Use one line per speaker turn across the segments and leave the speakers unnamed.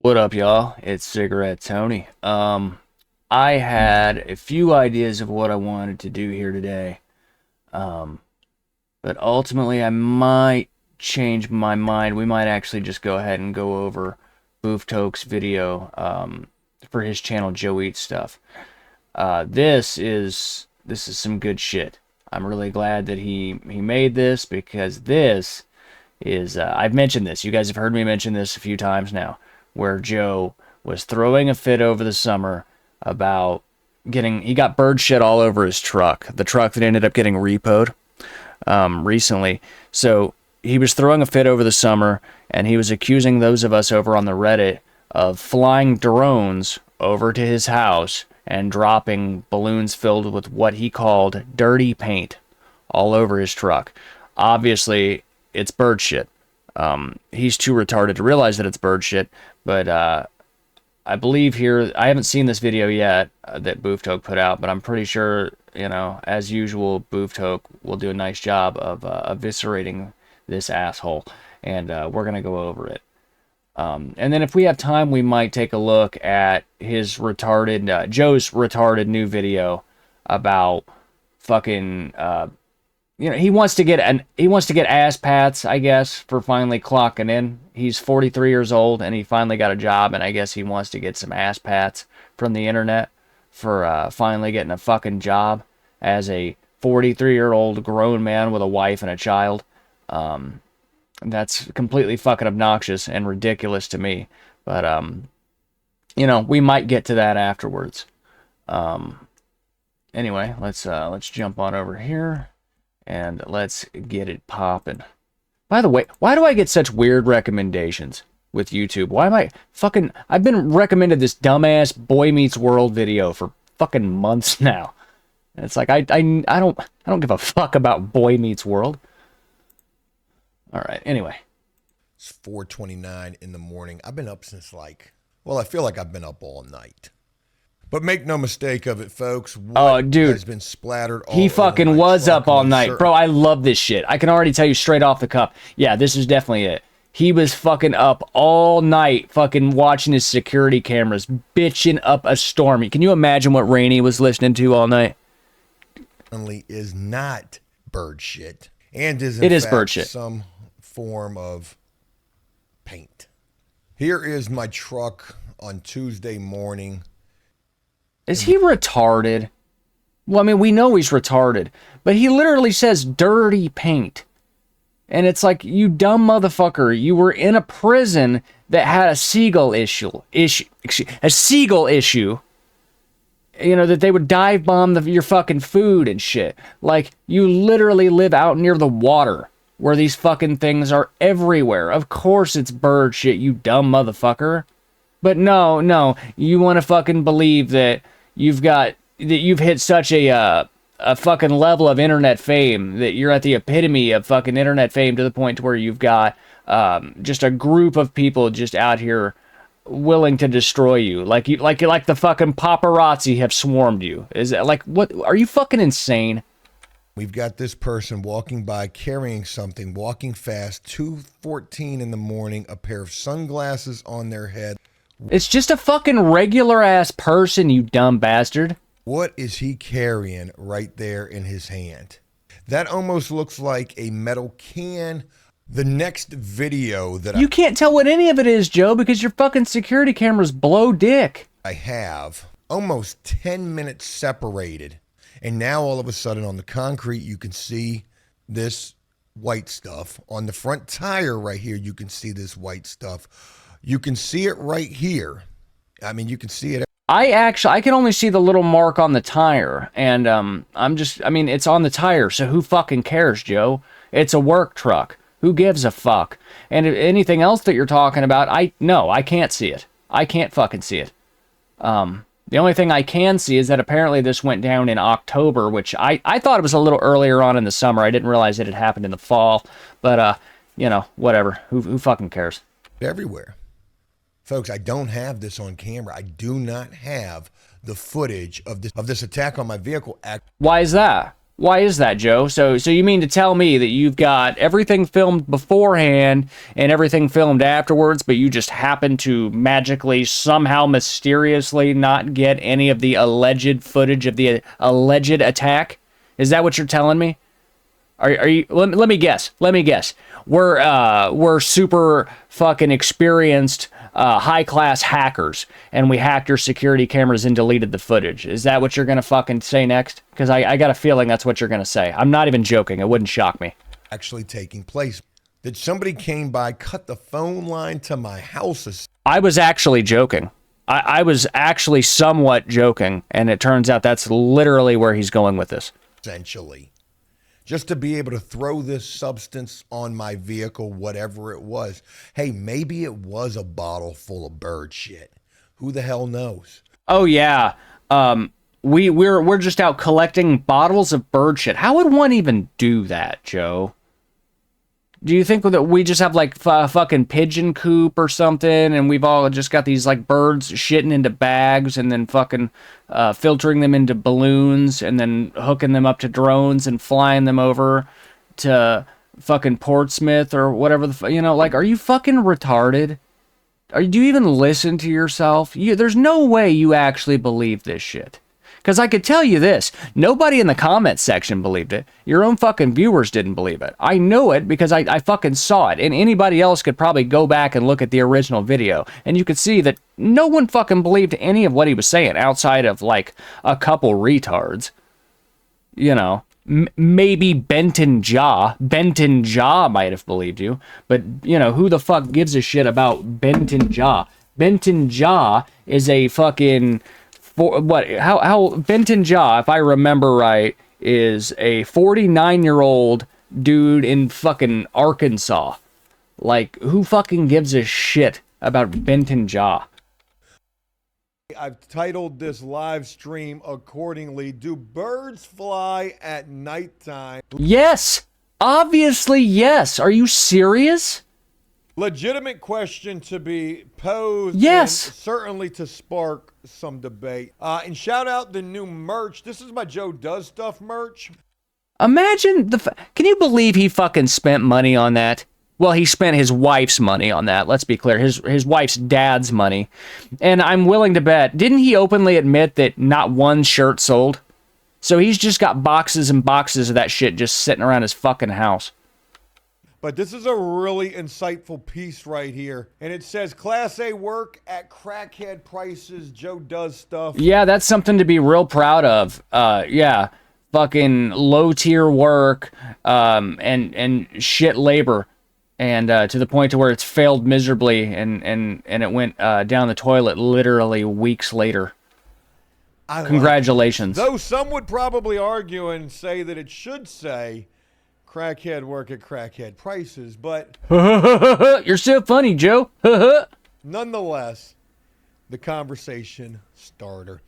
What up, y'all? It's Cigarette Tony. I had a few ideas of what I wanted to do here today, um, but ultimately I might change my mind. We might actually just go ahead and go over Boof Toke's video for his channel Joe Eats Stuff. This is some good shit. I'm really glad that he made this because this is I've mentioned this. You guys have heard me mention this a few times now, where Joe was throwing a fit over the summer about he got bird shit all over his truck, the truck that ended up getting repoed recently. So he was throwing a fit over the summer, and he was accusing those of us over on the Reddit of flying drones over to his house and dropping balloons filled with what he called dirty paint all over his truck. Obviously, it's bird shit. He's too retarded to realize that it's bird shit, but I believe here, I haven't seen this video yet that Booftoke put out, but I'm pretty sure, as usual, Booftoke will do a nice job of eviscerating this asshole, and we're going to go over it. And then if we have time, we might take a look at his retarded, Joe's retarded new video about fucking, he wants to get ass pats, I guess, for finally clocking in. He's 43 years old and he finally got a job, and I guess he wants to get some ass pats from the internet for finally getting a fucking job as a 43-year-old grown man with a wife and a child. That's completely fucking obnoxious and ridiculous to me. But we might get to that afterwards. Anyway, let's jump on over here. And let's get it popping. By the way, why do I get such weird recommendations with YouTube? Why am I've been recommended this dumbass Boy Meets World video for fucking months now. And it's like I don't give a fuck about Boy Meets World. All right, anyway.
It's 4:29 in the morning. I've been up since I feel like I've been up all night. But make no mistake of it, folks. What
dude,
has been splattered all
he fucking
over
was up all night.
certain...
Bro, I love this shit. I can already tell you straight off the cuff. Yeah, this is definitely it. He was fucking up all night, fucking watching his security cameras, bitching up a storm. Can you imagine what Rainey was listening to all night?
Is not bird shit. And is
in
fact
bird shit.
Some form of paint. Here is my truck on Tuesday morning.
Is he retarded? Well, I mean, we know he's retarded, but he literally says dirty paint. And it's like, you dumb motherfucker, you were in a prison that had a seagull issue, that they would dive bomb your fucking food and shit. Like, you literally live out near the water where these fucking things are everywhere. Of course it's bird shit, you dumb motherfucker. But no, you want to fucking believe that you've hit such a fucking level of internet fame that you're at the epitome of fucking internet fame to the point to where you've got just a group of people just out here willing to destroy you, like the fucking paparazzi have swarmed you. Is it like, what? Are you fucking insane?
We've got this person walking by carrying something, walking fast, 2:14 in the morning, a pair of sunglasses on their head.
It's just a fucking regular ass person, you dumb bastard.
What is he carrying right there in his hand? That almost looks like a metal can. The next video that
you can't tell what any of it is, Joe, because your fucking security cameras blow dick.
I have almost 10 minutes separated. And now all of a sudden on the concrete, you can see this white stuff. On the front tire right here, you can see this white stuff. You can see it right here. I mean, you can see it.
I can only see the little mark on the tire. And it's on the tire. So who fucking cares, Joe? It's a work truck. Who gives a fuck? And anything else that you're talking about, I can't see it. I can't fucking see it. The only thing I can see is that apparently this went down in October, which I thought it was a little earlier on in the summer. I didn't realize it had happened in the fall. But, whatever. Who fucking cares?
Everywhere. Folks, I don't have this on camera. I do not have the footage of this attack on my vehicle.
Why is that? Why is that, Joe? So you mean to tell me that you've got everything filmed beforehand and everything filmed afterwards, but you just happen to magically, somehow, mysteriously not get any of the alleged footage of the alleged attack? Is that what you're telling me? Are you? Let me guess. Let me guess. We're super fucking experienced, high class hackers, and we hacked your security cameras and deleted the footage. Is that what you're gonna fucking say next? Because I got a feeling that's what you're gonna say. I'm not even joking. It wouldn't shock me.
Actually taking place. That somebody came by, cut the phone line to my house.
I was actually joking. I was actually somewhat joking, and it turns out that's literally where he's going with this.
Essentially. Just to be able to throw this substance on my vehicle, whatever it was. Hey, maybe it was a bottle full of bird shit. Who the hell knows?
Oh yeah, we're just out collecting bottles of bird shit. How would one even do that, Joe? Do you think that we just have like fucking pigeon coop or something, and we've all just got these like birds shitting into bags and then fucking filtering them into balloons and then hooking them up to drones and flying them over to fucking Portsmouth or whatever like, are you fucking retarded? Do you even listen to yourself? There's no way you actually believe this shit. Because I could tell you this, nobody in the comments section believed it. Your own fucking viewers didn't believe it. I know it because I fucking saw it. And anybody else could probably go back and look at the original video. And you could see that no one fucking believed any of what he was saying outside of like a couple retards. You know, maybe Benton Jaw might have believed you. But, you know, who the fuck gives a shit about Benton Jaw? Benton Jaw is a fucking... How Benton Jaw, if I remember right, is a 49-year-old dude in fucking Arkansas. Like, who fucking gives a shit about Benton Jaw?
I've titled this live stream accordingly. Do birds fly at nighttime?
Yes! Obviously, yes. Are you serious?
Legitimate question to be posed.
Yes.
And certainly to spark some debate. And shout out the new merch. This is my Joe Does Stuff merch.
Imagine can you believe he fucking spent money on that? Well, he spent his wife's money on that. Let's be clear. His wife's dad's money. And I'm willing to bet, didn't he openly admit that not one shirt sold? So he's just got boxes and boxes of that shit just sitting around his fucking house.
But this is a really insightful piece right here. And it says, Class A work at crackhead prices. Joe Does Stuff.
Yeah, that's something to be real proud of. Yeah, fucking low tier work and shit labor. And to the point to where it's failed miserably and it went down the toilet literally weeks later. Congratulations.
Though some would probably argue and say that it should say... crackhead work at crackhead prices, but
you're so funny, Joe.
Nonetheless, the conversation starter.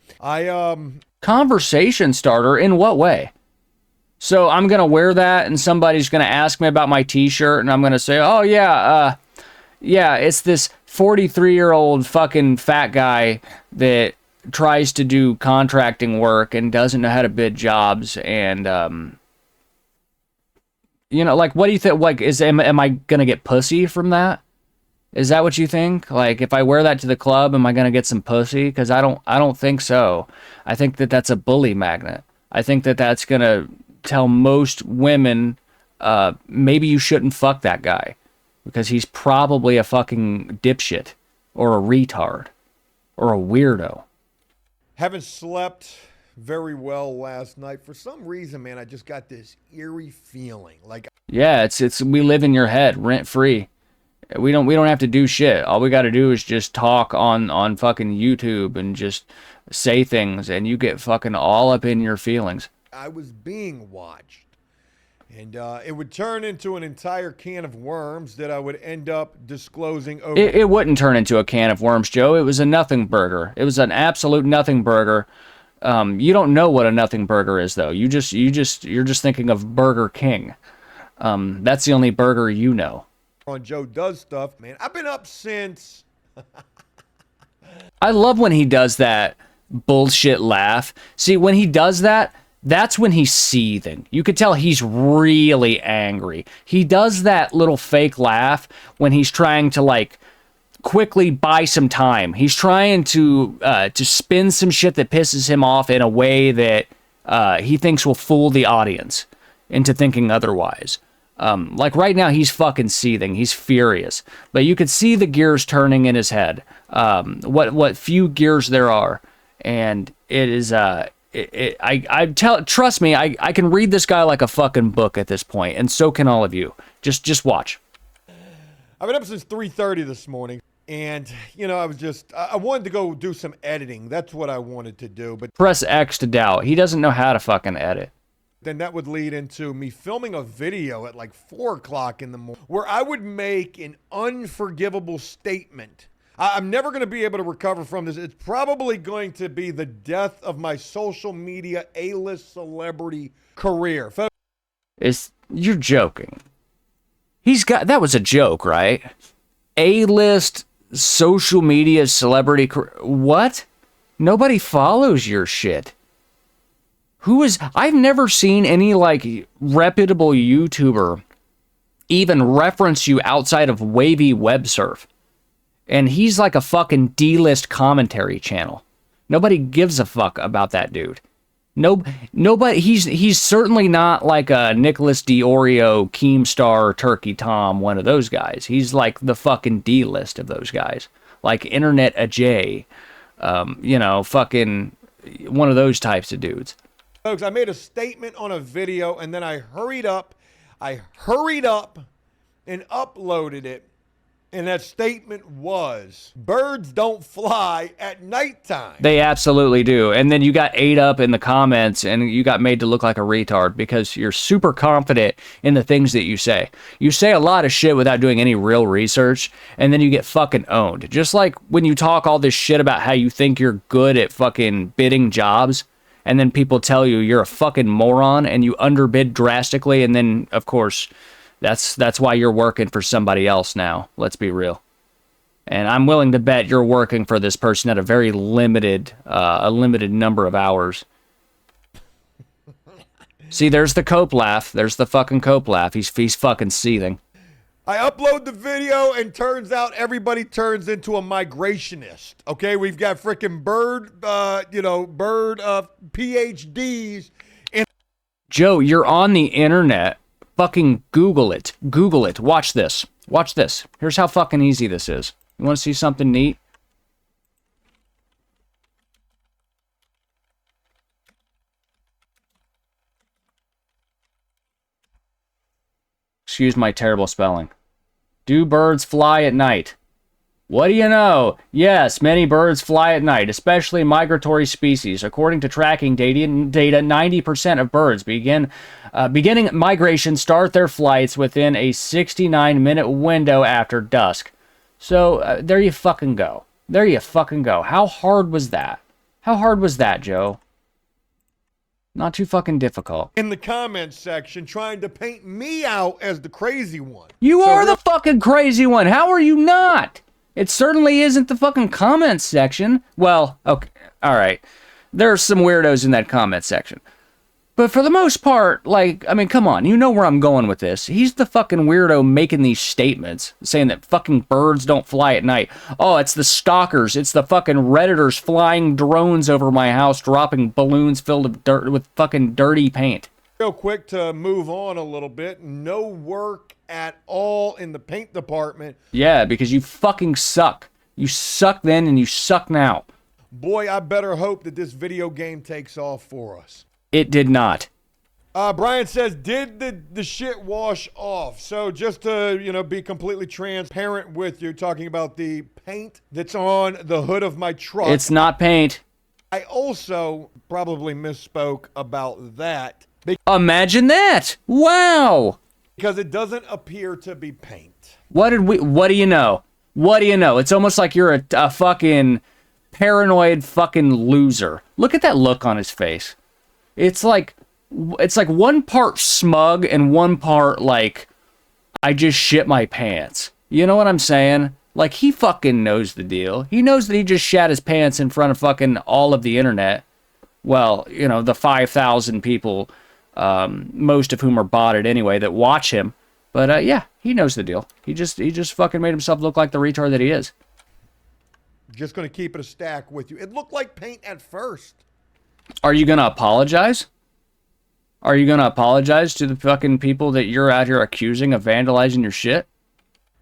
Conversation starter in what way? So I'm gonna wear that, and somebody's gonna ask me about my T-shirt, and I'm gonna say, "Oh yeah, it's this 43-year-old fucking fat guy that tries to do contracting work and doesn't know how to bid jobs and." You know, like, what do you think? Like, am I gonna get pussy from that? Is that what you think? Like, if I wear that to the club, am I gonna get some pussy? Because I don't think so. I think that that's a bully magnet. I think that that's gonna tell most women, maybe you shouldn't fuck that guy because he's probably a fucking dipshit or a retard or a weirdo.
Haven't slept very well last night. For some reason, man, I just got this eerie feeling. Like,
yeah, it's we live in your head rent free. We don't have to do shit. All we got to do is just talk on fucking YouTube and just say things, and you get fucking all up in your feelings.
I was being watched, and it would turn into an entire can of worms that I would end up disclosing over.
It wouldn't turn into a can of worms, Joe. It was a nothing burger. It was an absolute nothing burger. You don't know what a nothing burger is, though. You're just thinking of Burger King. That's the only burger you know.
On Joe Does Stuff, man. I've been up since.
I love when he does that bullshit laugh. See, when he does that, That's when he's seething. You could tell he's really angry. He does that little fake laugh when he's trying to like quickly buy some time. He's trying to spin some shit that pisses him off in a way that he thinks will fool the audience into thinking otherwise. Like right now, he's fucking seething. He's furious. But you could see the gears turning in his head. What few gears there are, and it is trust me, I can read this guy like a fucking book at this point, and so can all of you. Just watch.
I've been up since 3:30 this morning, and I wanted to go do some editing. That's what I wanted to do, but
press X to doubt. He doesn't know how to fucking edit.
Then that would lead into me filming a video at like 4 o'clock in the morning where I would make an unforgivable statement. I'm never going to be able to recover from this. It's probably going to be the death of my social media A-list celebrity career.
You're joking. That was a joke, right? A-list social media celebrity career. What? Nobody follows your shit. I've never seen any like reputable YouTuber even reference you outside of wavy web surf. And he's like a fucking D-list commentary channel. Nobody gives a fuck about that dude. Nobody. He's certainly not like a Nicholas D'Orio, Keemstar, Turkey Tom, one of those guys. He's like the fucking D-list of those guys. Like Internet Ajay, fucking one of those types of dudes.
Folks, I made a statement on a video, and then I hurried up and uploaded it. And that statement was, birds don't fly at nighttime.
They absolutely do. And then you got ate up in the comments and you got made to look like a retard because you're super confident in the things that you say. You say a lot of shit without doing any real research, and then you get fucking owned. Just like when you talk all this shit about how you think you're good at fucking bidding jobs, and then people tell you you're a fucking moron and you underbid drastically, and then, of course, that's why you're working for somebody else now. Let's be real. And I'm willing to bet you're working for this person at a very limited number of hours. See, there's the cope laugh. There's the fucking cope laugh. He's fucking seething.
I upload the video, and turns out everybody turns into a migrationist. Okay, we've got freaking bird PhDs.
Joe, you're on the internet. Fucking Google it. Google it. Watch this. Watch this. Here's how fucking easy this is. You want to see something neat? Excuse my terrible spelling. Do birds fly at night? What do you know? Yes, many birds fly at night, especially migratory species. According to tracking data, 90% of birds beginning migration start their flights within a 69-minute window after dusk. So there you fucking go. There you fucking go. How hard was that? How hard was that, Joe? Not too fucking difficult.
In the comments section, trying to paint me out as the crazy one.
You are the fucking crazy one. How are you not? It certainly isn't the fucking comments section. Well, okay, all right. There are some weirdos in that comment section. But for the most part, like, I mean, come on. You know where I'm going with this. He's the fucking weirdo making these statements, saying that fucking birds don't fly at night. Oh, it's the stalkers. It's the fucking Redditors flying drones over my house, dropping balloons filled with dirt with fucking dirty paint.
Real quick to move on a little bit. No work at all in the paint department.
Yeah, because you fucking suck. You suck then and you suck now.
Boy, I better hope that this video game takes off for us.
It did not.
Brian says, did the shit wash off? So just to, be completely transparent with you, talking about the paint that's on the hood of my truck.
It's not paint.
I also probably misspoke about that.
Imagine that. Wow.
Because it doesn't appear to be paint.
What do you know? What do you know? It's almost like you're a fucking paranoid fucking loser. Look at that look on his face. It's like one part smug and one part like, I just shit my pants. You know what I'm saying? Like, he fucking knows the deal. He knows that he just shat his pants in front of fucking all of the internet. Well, you know, the 5,000 people, most of whom are botted anyway, that watch him. But yeah, he knows the deal. He just fucking made himself look like the retard that he is.
Just going to keep it a stack with you. It looked like paint at first.
Are you gonna apologize? Are you gonna apologize to the fucking people that you're out here accusing of vandalizing your shit?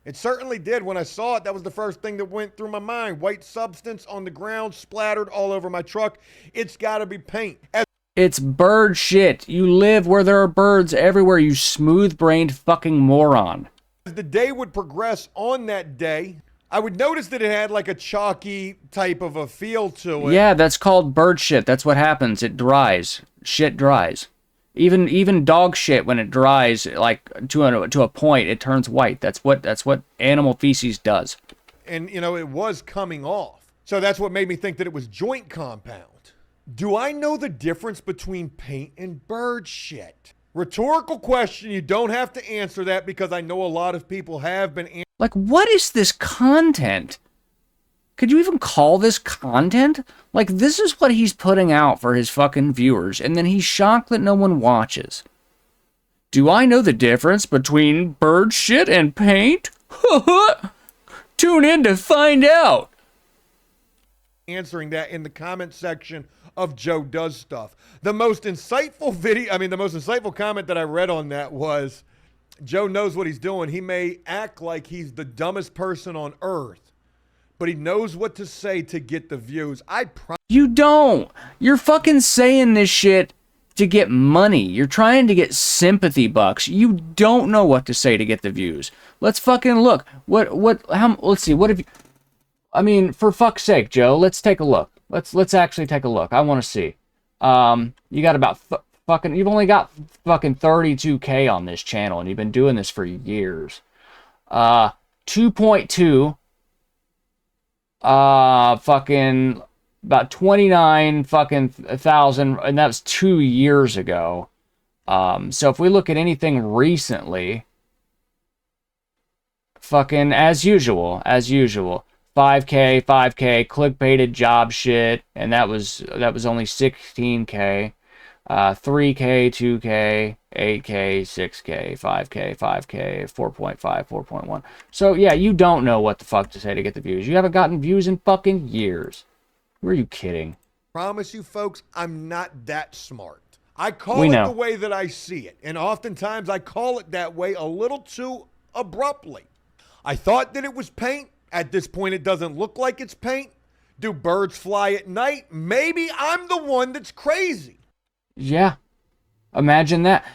It certainly did. When I saw it, that was the first thing that went through my mind. White substance on the ground, splattered all over my truck. It's got to be paint.
It's bird shit. You live where there are birds everywhere, you smooth-brained fucking moron.
As the day would progress on that day, I would notice that it had like a chalky type of a feel to it.
Yeah, that's called bird shit. That's what happens. It dries. Shit dries. Even dog shit, when it dries, like to a point, it turns white. That's what animal feces does.
And you know, it was coming off. So that's what made me think that it was joint compound. Do I know the difference between paint and bird shit? Rhetorical question. You don't have to answer that because I know a lot of people have been.
Like, what is this content? Could you even call this content? Like, this is what he's putting out for his fucking viewers, and then he's shocked that no one watches. Do I know the difference between bird shit and paint? Tune in to find out.
Answering that in the comment section of Joe Does Stuff. The most insightful comment that I read on that was, Joe knows what he's doing. He may act like he's the dumbest person on earth, but he knows what to say to get the views.
You don't. You're fucking saying this shit to get money. You're trying to get sympathy bucks. You don't know what to say to get the views. Let's fucking look. Let's see. What have you... I mean, for fuck's sake, Joe, let's take a look. Let's actually take a look. I want to see. You got about you've only got fucking 32K on this channel, and you've been doing this for years. 2.2. Fucking about 29 fucking thousand, and that was 2 years ago. So if we look at anything recently, fucking as usual. 5K, clickbaited job shit, and that was only 16K. 3K, 2K, 8K, 6K, 5K, 4.5, 4.1. So yeah, you don't know what the fuck to say to get the views. You haven't gotten views in fucking years. Who are you kidding?
Promise you folks, I'm not that smart. I call it the way that I see it, and oftentimes I call it that way a little too abruptly. I thought that it was paint. At this point, it doesn't look like it's paint. Do birds fly at night? Maybe I'm the one that's crazy.
Yeah. Imagine that.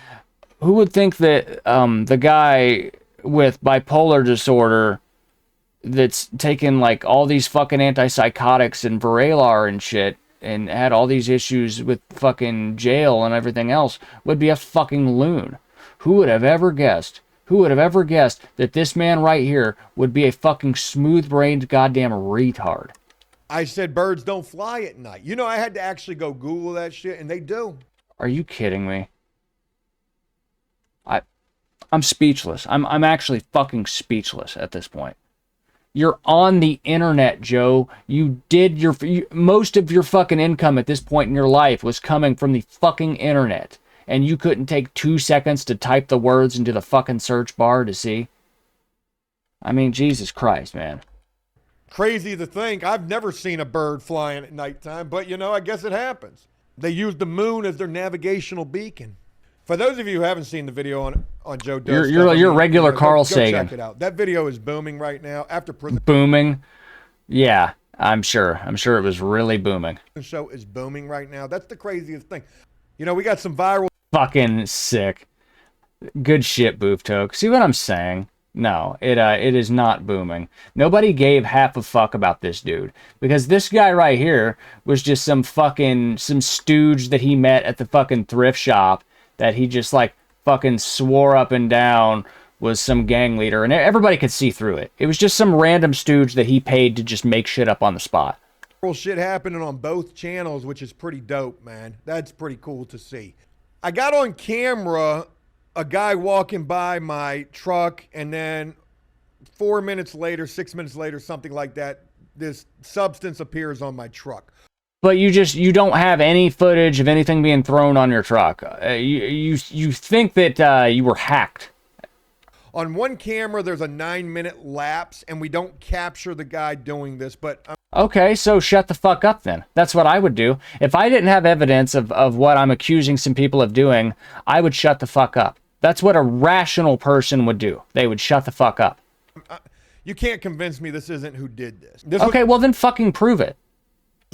Who would think that the guy with bipolar disorder that's taken like all these fucking antipsychotics and Vraylar and shit and had all these issues with fucking jail and everything else would be a fucking loon? Who would have ever guessed? Who would have ever guessed that this man right here would be a fucking smooth-brained goddamn retard?
I said birds don't fly at night. You know, I had to actually go Google that shit, and they do.
Are you kidding me? I'm speechless. I'm actually fucking speechless at this point. You're on the internet, Joe. You did most of your fucking income at this point in your life was coming from the fucking internet. And you couldn't take 2 seconds to type the words into the fucking search bar to see? I mean, Jesus Christ, man.
Crazy to think. I've never seen a bird flying at nighttime, but you know, I guess it happens. They use the moon as their navigational beacon. For those of you who haven't seen the video on Joe Does
You're a regular Carl Sagan.
Go check it out. That video is booming right now.
Booming? Yeah, I'm sure. I'm sure it was really booming.
The show is booming right now. That's the craziest thing. You know, we got some viral...
Fucking sick. Good shit, Booftoke. See what I'm saying? No, it is not booming. Nobody gave half a fuck about this dude. Because this guy right here was just some stooge that he met at the fucking thrift shop that he just like fucking swore up and down was some gang leader. And everybody could see through it. It was just some random stooge that he paid to just make shit up on the spot.
Shit happening on both channels, which is pretty dope, man. That's pretty cool to see. I got on camera a guy walking by my truck, and then 4 minutes later, 6 minutes later, something like that, this substance appears on my truck.
But you don't have any footage of anything being thrown on your truck. You think that you were hacked.
On one camera, there's a 9-minute lapse, and we don't capture the guy doing this, but...
Okay, so shut the fuck up then. That's what I would do. If I didn't have evidence of what I'm accusing some people of doing, I would shut the fuck up. That's what a rational person would do. They would shut the fuck up.
You can't convince me this isn't who did this.
Okay, well then fucking prove it.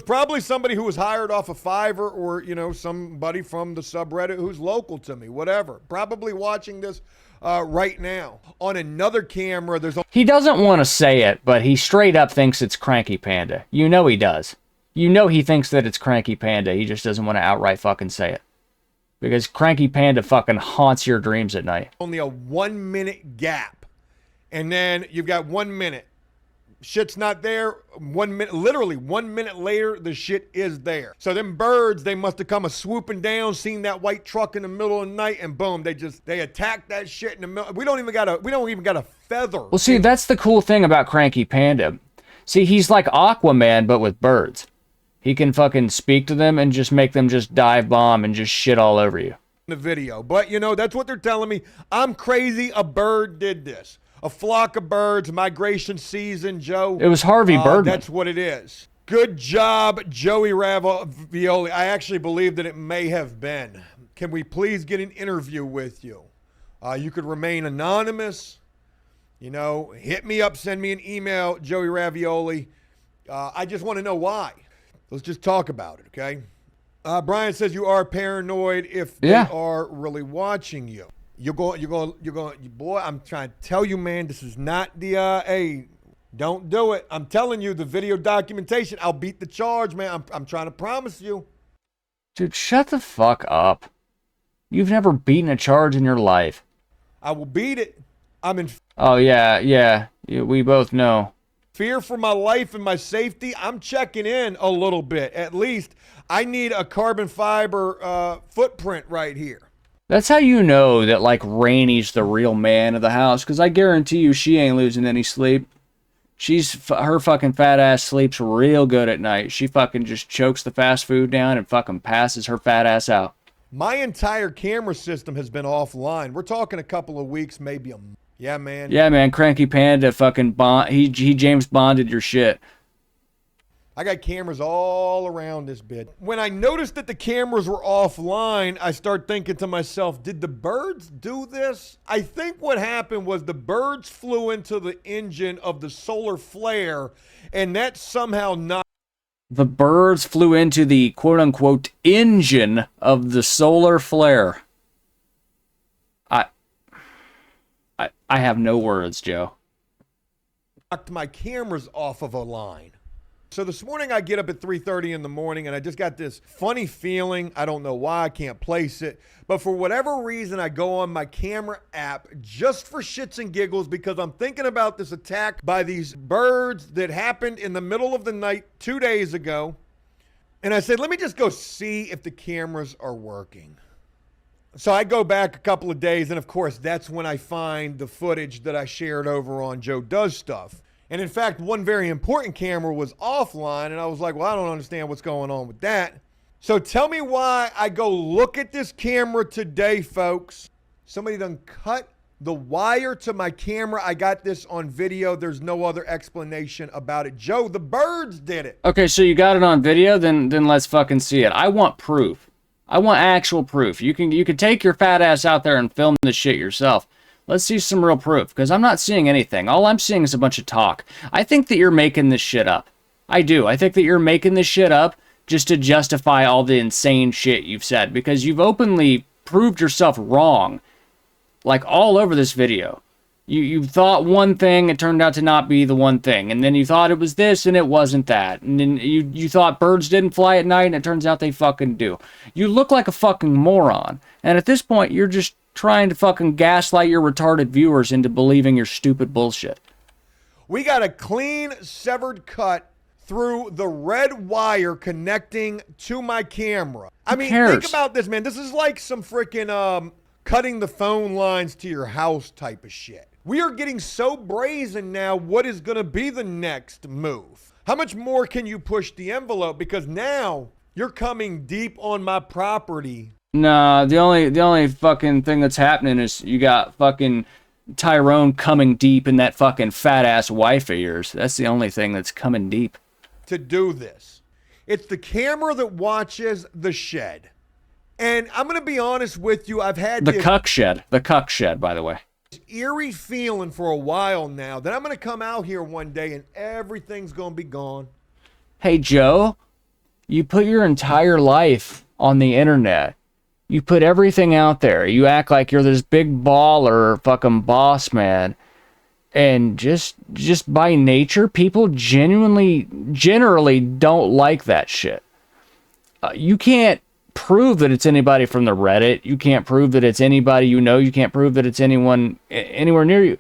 Probably somebody who was hired off of Fiverr or, somebody from the subreddit who's local to me, whatever. Probably watching this right now. On another camera,
He doesn't want to say it, but he straight up thinks it's Cranky Panda. You know he does. You know he thinks that it's Cranky Panda. He just doesn't want to outright fucking say it. Because Cranky Panda fucking haunts your dreams at night.
Only a 1-minute gap. And then you've got 1 minute. Shit's not there. 1 minute, literally 1 minute later, the shit is there. So them birds, they must have come a swooping down, seen that white truck in the middle of the night, and boom, they attacked that shit in the middle. We don't even got a feather.
Well, see, that's the cool thing about Cranky Panda. See, he's like Aquaman, but with birds. He can fucking speak to them and just make them just dive bomb and just shit all over you.
The video, but that's what they're telling me. I'm crazy. A bird did this. A flock of birds, migration season, Joe.
It was Harvey Birdman.
That's what it is. Good job, Joey Ravioli. I actually believe that it may have been. Can we please get an interview with you? You could remain anonymous. Hit me up, send me an email, Joey Ravioli. I just want to know why. Let's just talk about it, okay? Brian says you are paranoid if they are really watching you. You're going, boy, I'm trying to tell you, man, this is not the, hey, don't do it. I'm telling you, the video documentation, I'll beat the charge, man. I'm trying to promise you.
Dude, shut the fuck up. You've never beaten a charge in your life.
I will beat it. I'm in.
Oh, yeah, we both know.
Fear for my life and my safety. I'm checking in a little bit. At least I need a carbon fiber footprint right here.
That's how you know that, like, Rainy's the real man of the house, because I guarantee you she ain't losing any sleep. Her fucking fat ass sleeps real good at night. She fucking just chokes the fast food down and fucking passes her fat ass out.
My entire camera system has been offline. We're talking a couple of weeks, maybe a month. Yeah, man.
Yeah, man. Cranky Panda fucking he James Bonded your shit.
I got cameras all around this bit. When I noticed that the cameras were offline, I start thinking to myself, did the birds do this? I think what happened was the birds flew into the engine of the solar flare, and that somehow knocked...
The birds flew into the quote-unquote engine of the solar flare. I have no words, Joe.
Knocked my cameras off of a line. So this morning I get up at 3:30 in the morning and I just got this funny feeling. I don't know why, I can't place it. But for whatever reason, I go on my camera app just for shits and giggles because I'm thinking about this attack by these birds that happened in the middle of the night 2 days ago. And I said, let me just go see if the cameras are working. So I go back a couple of days and of course that's when I find the footage that I shared over on Joe Does Stuff. And in fact, one very important camera was offline, and I was like, well, I don't understand what's going on with that. So tell me why I go look at this camera today, folks. Somebody done cut the wire to my camera. I got this on video. There's no other explanation about it. Joe, the birds did it.
Okay, so you got it on video? Then let's fucking see it. I want proof. I want actual proof. You can take your fat ass out there and film this shit yourself. Let's see some real proof, because I'm not seeing anything. All I'm seeing is a bunch of talk. I think that you're making this shit up. I do. I think that you're making this shit up just to justify all the insane shit you've said, because you've openly proved yourself wrong, like all over this video. You thought one thing, it turned out to not be the one thing, and then you thought it was this, and it wasn't that, and then you thought birds didn't fly at night, and it turns out they fucking do. You look like a fucking moron, and at this point, you're just trying to fucking gaslight your retarded viewers into believing your stupid bullshit.
We got a clean severed cut through the red wire connecting to my camera. I mean, think about this, man. This is like some freaking cutting the phone lines to your house type of shit. We are getting so brazen now. What is going to be the next move? How much more can you push the envelope? Because now you're coming deep on my property.
Nah, the only fucking thing that's happening is you got fucking Tyrone coming deep in that fucking fat ass wife of yours. That's the only thing that's coming deep.
To do this. It's the camera that watches the shed. And I'm going to be honest with you, I've had
the cuck shed, by the way.
Eerie feeling for a while now that I'm going to come out here one day and everything's going to be gone.
Hey, Joe, you put your entire life on the internet. You put everything out there. You act like you're this big baller fucking boss man. And just by nature, people generally don't like that shit. You can't prove that it's anybody from the Reddit. You can't prove that it's anybody you know. You can't prove that it's anyone anywhere near you.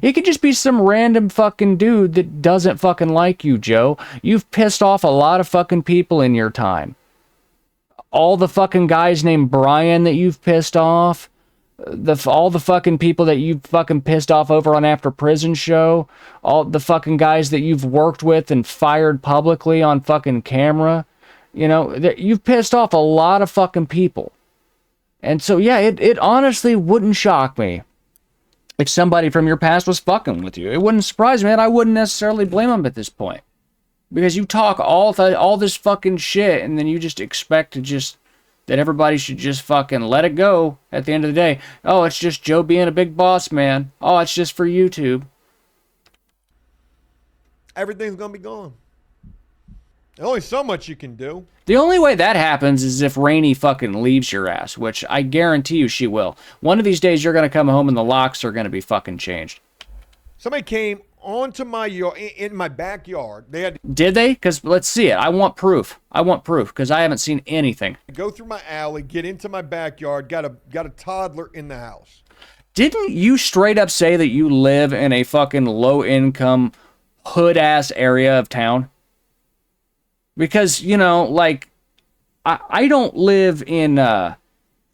It could just be some random fucking dude that doesn't fucking like you, Joe. You've pissed off a lot of fucking people in your time. All the fucking guys named Brian that you've pissed off. All the fucking people that you've fucking pissed off over on AfterPrisonShow. All the fucking guys that you've worked with and fired publicly on fucking camera. You know, you've pissed off a lot of fucking people. And so, yeah, it honestly wouldn't shock me if somebody from your past was fucking with you. It wouldn't surprise me, and I wouldn't necessarily blame them at this point. Because you talk all this fucking shit, and then you just expect that everybody should just fucking let it go at the end of the day. Oh, it's just Joe being a big boss, man. Oh, it's just for YouTube.
Everything's going to be gone. There's only so much you can do.
The only way that happens is if Rainey fucking leaves your ass, which I guarantee you she will. One of these days you're going to come home and the locks are going to be fucking changed.
Somebody came onto my yard, in my backyard.
Did they? Because let's see it. I want proof. Because I haven't seen anything.
Go through my alley, get into my backyard, got a toddler in the house.
Didn't you straight up say that you live in a fucking low-income, hood-ass area of town? Because, you know, like, I don't live in the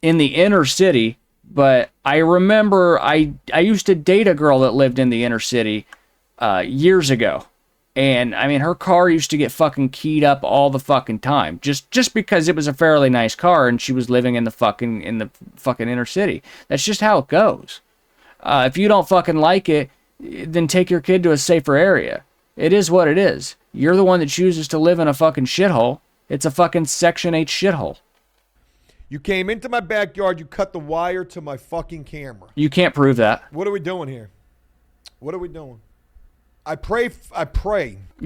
inner city, but I remember I used to date a girl that lived in the inner city years ago. And, I mean, her car used to get fucking keyed up all the fucking time. Just because it was a fairly nice car and she was living in the fucking inner city. That's just how it goes. If you don't fucking like it, then take your kid to a safer area. It is what it is. You're the one that chooses to live in a fucking shithole. It's a fucking Section 8 shithole.
You came into my backyard, you cut the wire to my fucking camera.
You can't prove that.
What are we doing here? What are we doing? I pray.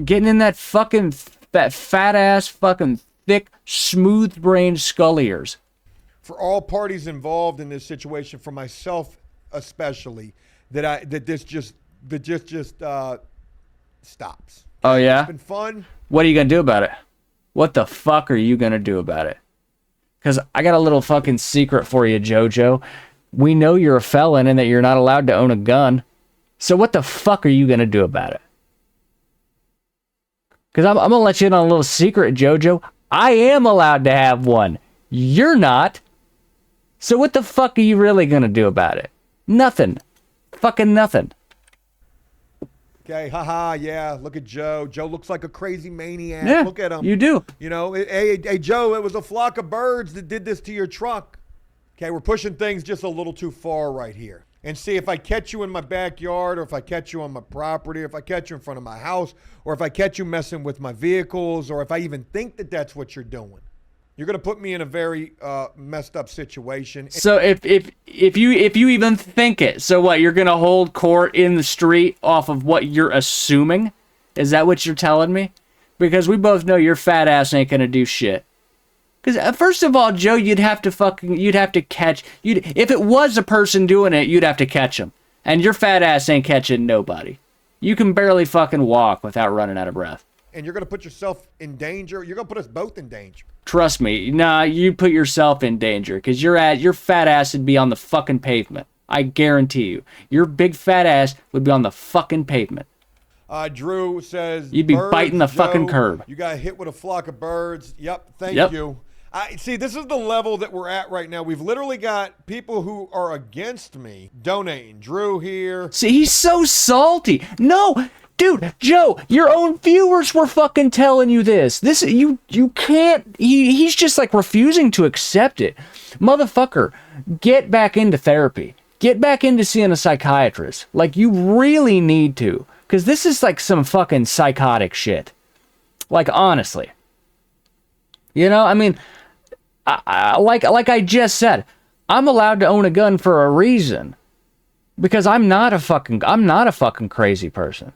Getting in that fat ass, fucking thick, smooth-brained skull ears.
For all parties involved in this situation, for myself especially, that this just stops.
Oh, yeah?
It's been fun.
What are you going to do about it? What the fuck are you going to do about it? Because I got a little fucking secret for you, JoJo. We know you're a felon and that you're not allowed to own a gun. So what the fuck are you going to do about it? Because I'm going to let you in on a little secret, JoJo. I am allowed to have one. You're not. So what the fuck are you really going to do about it? Nothing. Fucking nothing.
Okay, haha, yeah, look at Joe. Joe looks like a crazy maniac.
Yeah,
look at him.
You do.
You know, hey, Joe, it was a flock of birds that did this to your truck. Okay, we're pushing things just a little too far right here. And see, if I catch you in my backyard, or if I catch you on my property, or if I catch you in front of my house, or if I catch you messing with my vehicles, or if I even think that that's what you're doing, you're going to put me in a very messed up situation.
So if you even think it, so what, you're going to hold court in the street off of what you're assuming? Is that what you're telling me? Because we both know your fat ass ain't going to do shit. Because first of all, Joe, you'd have to catch, if it was a person doing it, you'd have to catch him. And your fat ass ain't catching nobody. You can barely fucking walk without running out of breath.
And you're going to put yourself in danger. You're going to put us both in danger.
Trust me, nah, you put yourself in danger, because your fat ass would be on the fucking pavement. I guarantee you. Your big fat ass would be on the fucking pavement.
Drew says...
You'd be biting the fucking curb.
You got hit with a flock of birds. Yep, thank you. See, this is the level that we're at right now. We've literally got people who are against me donating. Drew here.
See, he's so salty. No, Dude, Joe, your own viewers were fucking telling you this. You can't, he's just like refusing to accept it. Motherfucker, get back into therapy. Get back into seeing a psychiatrist. Like, you really need to. Because this is like some fucking psychotic shit. Like, honestly. You know, I mean, like I just said, I'm allowed to own a gun for a reason. Because I'm not a fucking crazy person.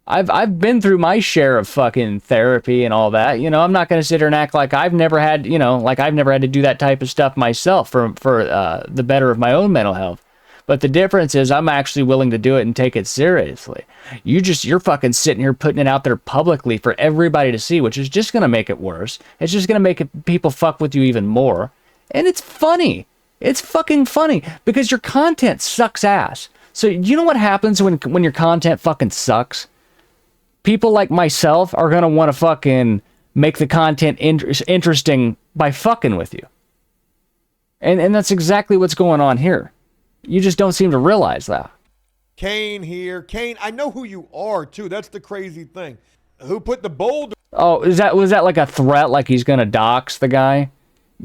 I've been through my share of fucking therapy and all that. You know, I'm not going to sit here and act like I've never had, you know, like I've never had to do that type of stuff myself for the better of my own mental health. But the difference is I'm actually willing to do it and take it seriously. You're fucking sitting here putting it out there publicly for everybody to see, which is just going to make it worse. It's just going to make people fuck with you even more. And it's funny. It's fucking funny because your content sucks ass. So you know what happens when your content fucking sucks? People like myself are going to want to fucking make the content interesting by fucking with you. And that's exactly what's going on here. You just don't seem to realize that.
Kane here. Kane, I know who you are, too. That's the crazy thing. Who put the boulder...
Oh, was that like a threat, like he's going to dox the guy?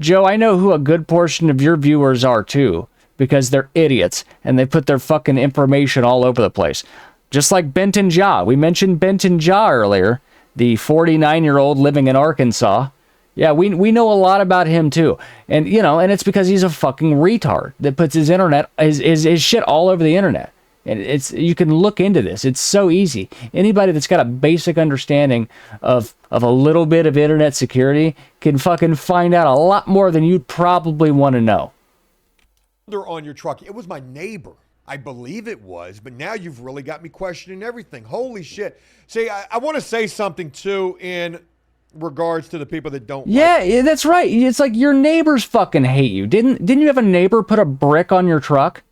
Joe, I know who a good portion of your viewers are, too. Because they're idiots, and they put their fucking information all over the place. Just like Benton Ja. We mentioned Benton Ja earlier, the 49-year-old living in Arkansas. Yeah, we know a lot about him too. And you know, and it's because he's a fucking retard that puts his shit all over the internet. And you can look into this. It's so easy. Anybody that's got a basic understanding of a little bit of internet security can fucking find out a lot more than you'd probably want to know.
On your truck. It was my neighbor. I believe it was, but now you've really got me questioning everything. Holy shit. See, I want to say something, too, in regards to the people that don't
Yeah, that's right. It's like your neighbors fucking hate you. Didn't you have a neighbor put a brick on your truck?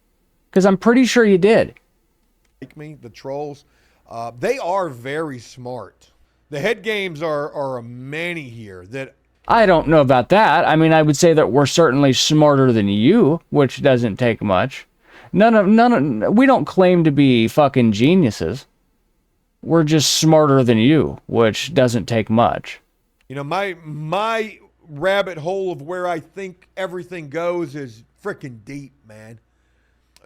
Because I'm pretty sure you did.
Like me, the trolls, they are very smart. The head games are many here that...
I don't know about that. I mean, I would say that we're certainly smarter than you, which doesn't take much. We don't claim to be fucking geniuses. We're just smarter than you, which doesn't take much.
You know, my rabbit hole of where I think everything goes is freaking deep, man.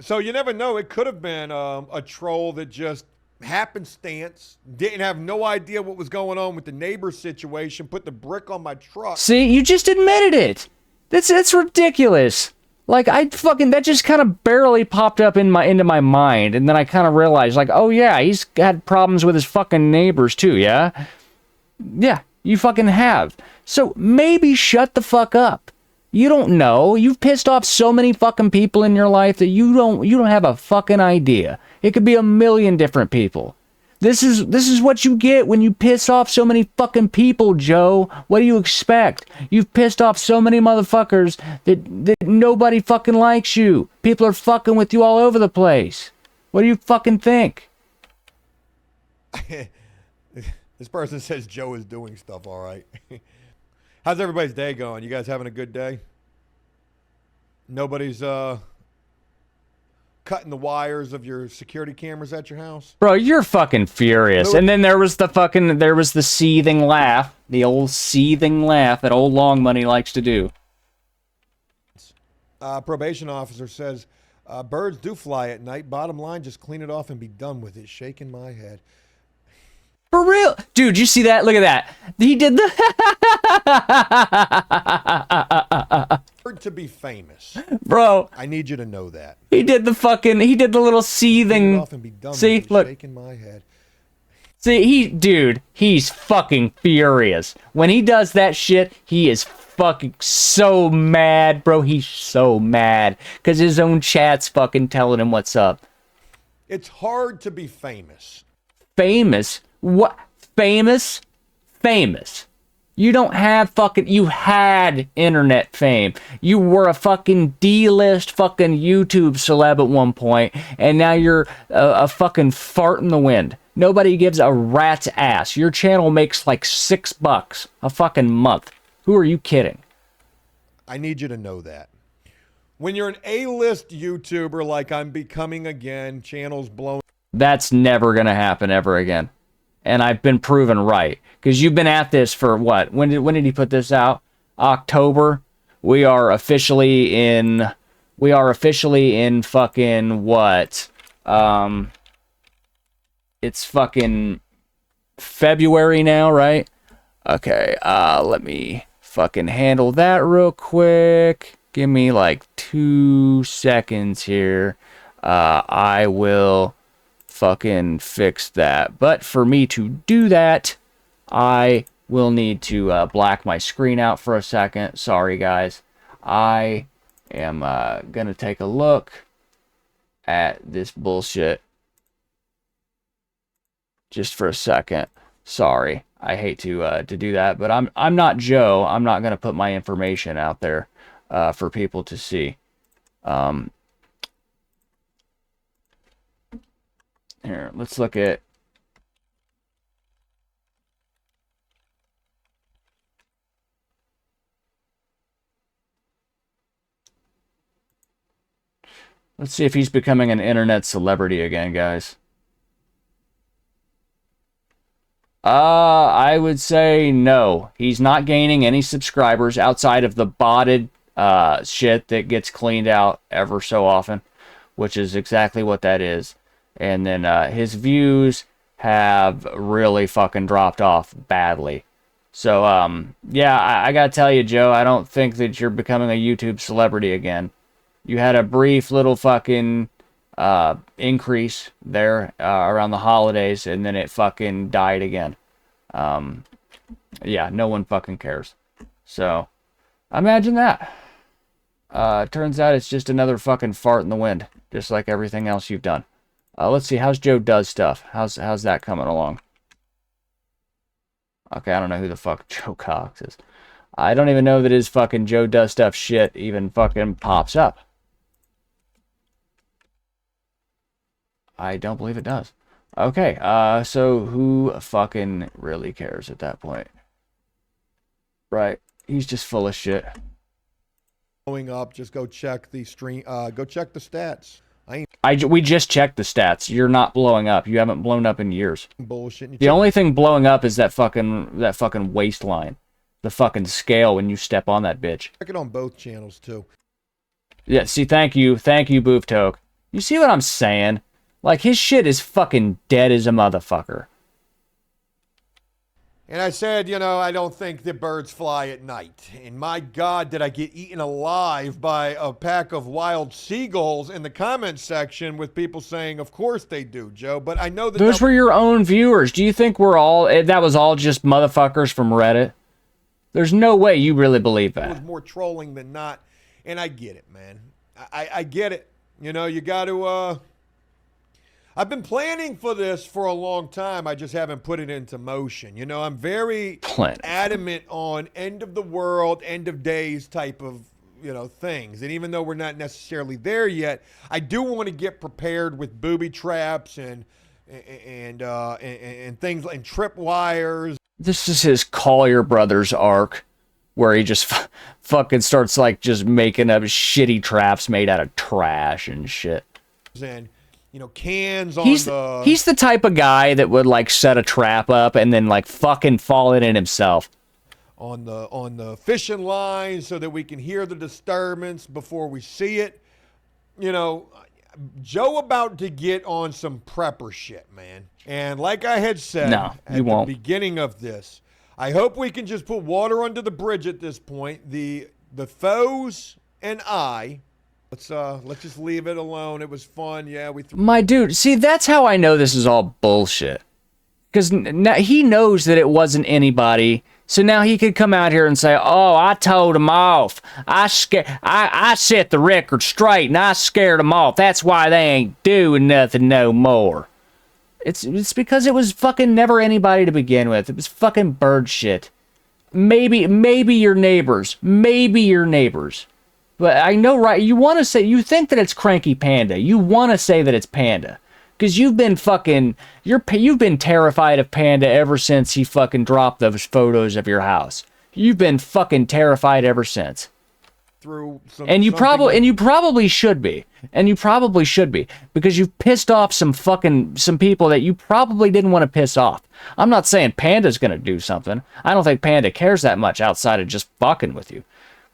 So you never know. It could have been a troll that just happenstance, didn't have no idea what was going on with the neighbor situation, put the brick on my truck.
See, you just admitted it. That's ridiculous. Like, that just kind of barely popped up into my mind, and then I kind of realized, like, oh yeah, he's had problems with his fucking neighbors too, yeah? Yeah, you fucking have. So maybe shut the fuck up. You don't know. You've pissed off so many fucking people in your life that you don't have a fucking idea. It could be a million different people. This is what you get when you piss off so many fucking people, Joe. What do you expect? You've pissed off so many motherfuckers that nobody fucking likes you. People are fucking with you all over the place. What do you fucking think?
This person says Joe is doing stuff all right. How's everybody's day going? You guys having a good day? Nobody's cutting the wires of your security cameras at your house?
Bro, you're fucking furious. And then there was the seething laugh, the old seething laugh that old Long Money likes to do.
Probation officer says, birds do fly at night. Bottom line, just clean it off and be done with it. Shaking my head.
For real? Dude, you see that? Look at that. He did the...
To be famous.
Bro.
I need you to know that.
He did the little seething... See, look.
Shaking my head.
See, he's fucking furious. When he does that shit, he is fucking so mad, bro. He's so mad. Because his own chat's fucking telling him what's up.
It's hard to be famous.
Famous? What? Famous? Famous. You don't have fucking... You had internet fame. You were a fucking D-list fucking YouTube celeb at one point, and now you're a fucking fart in the wind. Nobody gives a rat's ass. Your channel makes like $6 a fucking month. Who are you kidding?
I need you to know that. When you're an A-list YouTuber like I'm becoming again, channels blowing...
That's never gonna happen ever again. and I've been proven right. Because you've been at this for what? When did he put this out? October. We are officially in fucking what? It's fucking February now, right? Okay, let me fucking handle that real quick. Give me like 2 seconds here. I will fucking fix that. But for me to do that, I will need to black my screen out for a second. Sorry, guys. I am gonna take a look at this bullshit just for a second. Sorry, I hate to do that, but I'm not Joe. I'm not gonna put my information out there for people to see. Here, let's look at. Let's see if he's becoming an internet celebrity again, guys. I would say no. He's not gaining any subscribers outside of the botted shit that gets cleaned out ever so often, which is exactly what that is. And then his views have really fucking dropped off badly. So, yeah, I gotta tell you, Joe, I don't think that you're becoming a YouTube celebrity again. You had a brief little fucking increase there around the holidays, and then it fucking died again. Yeah, no one fucking cares. So, imagine that. Turns out it's just another fucking fart in the wind, just like everything else you've done. Let's see, how's Joe Does Stuff? How's that coming along? Okay, I don't know who the fuck Joe Cox is. I don't even know that his fucking Joe Does Stuff shit even fucking pops up. I don't believe it does. Okay, so who fucking really cares at that point? Right, he's just full of shit.
Blowing up, just go check the stream, go check the stats.
We just checked the stats. You're not blowing up. You haven't blown up in years.
Bullshit.
The only thing blowing up is that fucking waistline. The fucking scale when you step on that bitch.
Check it on both channels, too.
Yeah, see, thank you, Boof Toke. You see what I'm saying? Like, his shit is fucking dead as a motherfucker.
And I said, you know, I don't think the birds fly at night. And my God, did I get eaten alive by a pack of wild seagulls in the comments section with people saying, of course they do, Joe. But I know that
those were your own viewers. Do you think that was all just motherfuckers from Reddit? There's no way you really believe that.
It was more trolling than not. And I get it, man. I get it. You know, you got to... I've been planning for this for a long time. I just haven't put it into motion. You know, I'm very adamant on end of the world, end of days type of, you know, things. And even though we're not necessarily there yet, I do want to get prepared with booby traps and things and tripwires.
This is his Collier Brothers arc, where he just fucking starts like just making up shitty traps made out of trash and shit.
And you know, cans on
he's the type of guy that would like set a trap up and then like fucking fall in it himself.
On the fishing line so that we can hear the disturbance before we see it. You know, Joe about to get on some prepper shit, man. And like I had said at the beginning of this, I hope we can just put water under the bridge at this point. The foes and I... Let's just leave it alone. It was fun. Yeah,
my dude, see, that's how I know this is all bullshit. Because he knows that it wasn't anybody. So now he could come out here and say, "Oh, I told him off. I set the record straight and I scared them off. That's why they ain't doing nothing no more." It's because it was fucking never anybody to begin with. It was fucking bird shit. Maybe your neighbors. Maybe your neighbors. But I know, right? You think that it's Cranky Panda. You want to say that it's Panda. Because you've been terrified of Panda ever since he fucking dropped those photos of your house. You've been fucking terrified ever since.
through some.
And you
something like-
probably should be. And you probably should be, because you've pissed off some people that you probably didn't want to piss off. I'm not saying Panda's going to do something. I don't think Panda cares that much outside of just fucking with you.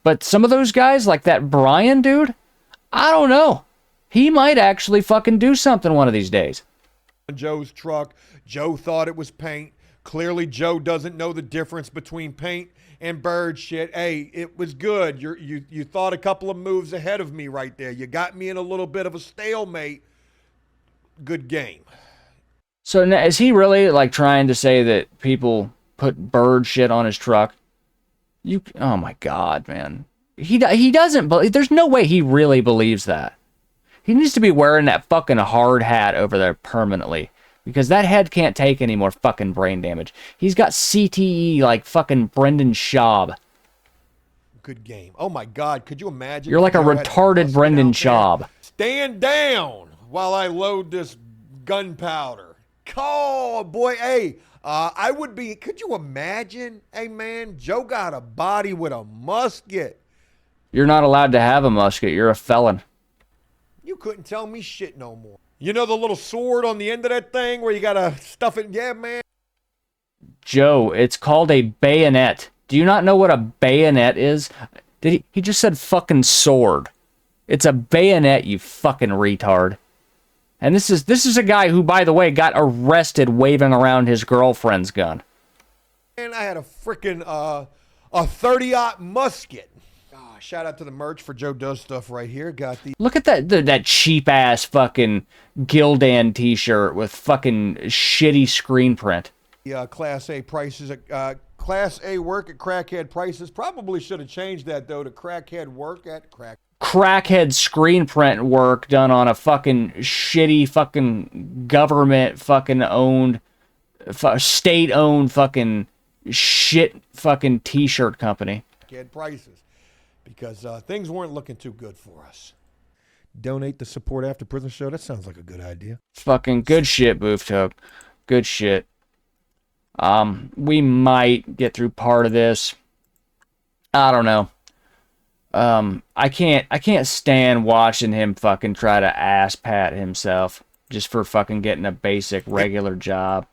But some of those guys, like that Brian dude, I don't know. He might actually fucking do something one of these days.
Joe's truck. Joe thought it was paint. Clearly, Joe doesn't know the difference between paint and bird shit. Hey, it was good. You thought a couple of moves ahead of me right there. You got me in a little bit of a stalemate. Good game.
So now, is he really like trying to say that people put bird shit on his truck? Oh my God, man. He doesn't believe. There's no way he really believes that. He needs to be wearing that fucking hard hat over there permanently, because that head can't take any more fucking brain damage. He's got CTE like fucking Brendan Schaub.
Good game. Oh my God, could you imagine?
You're like a retarded Brendan Schaub.
Stand down while I load this gunpowder. Oh boy, hey, I would be. Could you imagine? Hey man, Joe got a body with a musket.
You're not allowed to have a musket. You're a felon.
You couldn't tell me shit no more. You know the little sword on the end of that thing where you gotta stuff it? Yeah, man.
Joe, it's called a bayonet. Do you not know what a bayonet is? He just said fucking sword. It's a bayonet, you fucking retard. And this is a guy who, by the way, got arrested waving around his girlfriend's gun.
And I had a freaking a 30-aught musket. Shout out to the merch for Joe Does Stuff right here. Got the
Look at that cheap ass fucking Gildan t-shirt with fucking shitty screen print.
Class A prices. Class A work at crackhead prices. Probably should have changed that though to crackhead work at crack.
Crackhead screen print work done on a fucking shitty fucking government fucking owned, state owned fucking shit fucking t-shirt company.
Crackhead prices. Because things weren't looking too good for us. Donate to support After Prison Show. That sounds like a good idea.
Fucking good shit, Boof Toke. Good shit. We might get through part of this. I don't know. I can't stand watching him fucking try to ass pat himself just for fucking getting a basic regular job.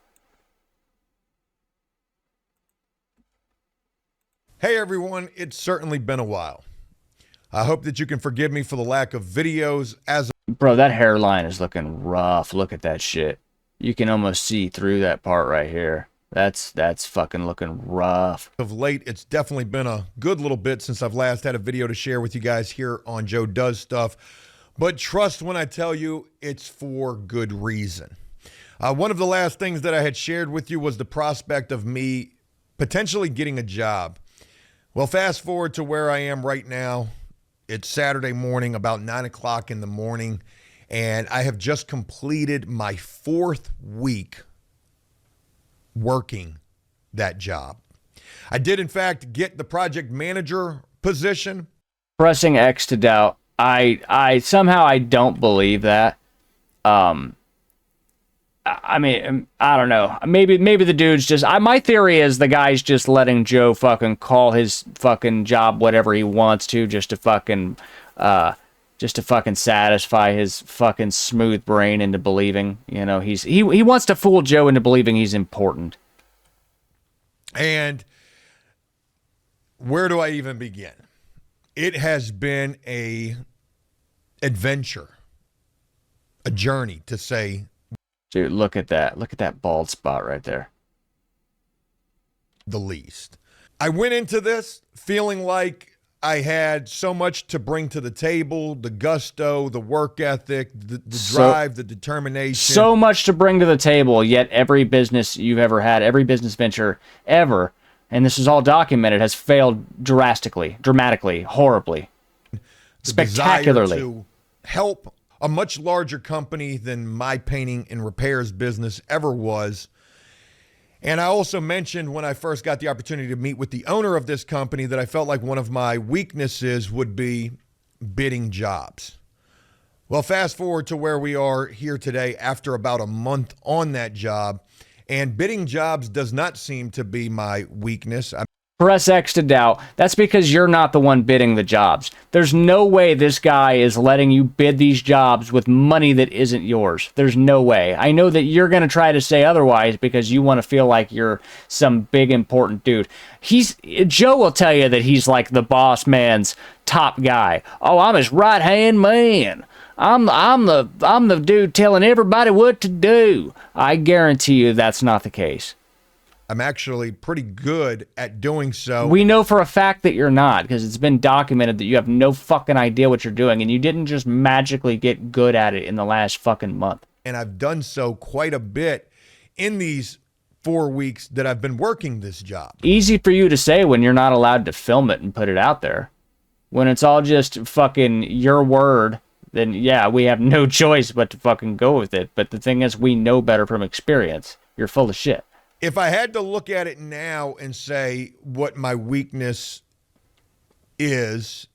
Hey everyone, it's certainly been a while. I hope that you can forgive me for the lack of videos as
Bro, that hairline is looking rough. Look at that shit. You can almost see through that part right here. That's fucking looking rough.
of late. It's definitely been a good little bit since I've last had a video to share with you guys here on Joe Does Stuff. But trust when I tell you, it's for good reason. One of the last things that I had shared with you was the prospect of me potentially getting a job. Well, fast forward to where I am right now. It's Saturday morning, about 9 o'clock in the morning, and I have just completed my 4th week working that job. I did, in fact, get the project manager position.
Pressing X to doubt. I somehow I don't believe that. I mean, I don't know. Maybe the dude's just. My theory is the guy's just letting Joe fucking call his fucking job whatever he wants to, just to fucking satisfy his fucking smooth brain into believing, you know, he wants to fool Joe into believing he's important.
And where do I even begin? It has been a adventure, a journey to say.
Dude, look at that. Look at that bald spot right there.
The least. I went into this feeling like I had so much to bring to the table, the gusto, the work ethic, the drive, the determination.
So much to bring to the table, yet every business you've ever had, every business venture ever, and this is all documented, has failed dramatically, horribly, spectacularly.
To help a much larger company than my painting and repairs business ever was. And I also mentioned when I first got the opportunity to meet with the owner of this company that I felt like one of my weaknesses would be bidding jobs. Well, fast forward to where we are here today after about a month on that job, and bidding jobs does not seem to be my weakness.
Press X to doubt. That's because you're not the one bidding the jobs. There's no way this guy is letting you bid these jobs with money that isn't yours. There's no way. I know that you're going to try to say otherwise because you want to feel like you're some big important dude. Joe will tell you that he's like the boss man's top guy. Oh, I'm his right-hand man. I'm the dude telling everybody what to do. I guarantee you that's not the case.
I'm actually pretty good at doing so.
We know for a fact that you're not, because it's been documented that you have no fucking idea what you're doing, and you didn't just magically get good at it in the last fucking month.
And I've done so quite a bit in these 4 weeks that I've been working this job.
Easy for you to say when you're not allowed to film it and put it out there. When it's all just fucking your word, then yeah, we have no choice but to fucking go with it. But the thing is, we know better from experience. You're full of shit.
If I had to look at it now and say what my weakness is,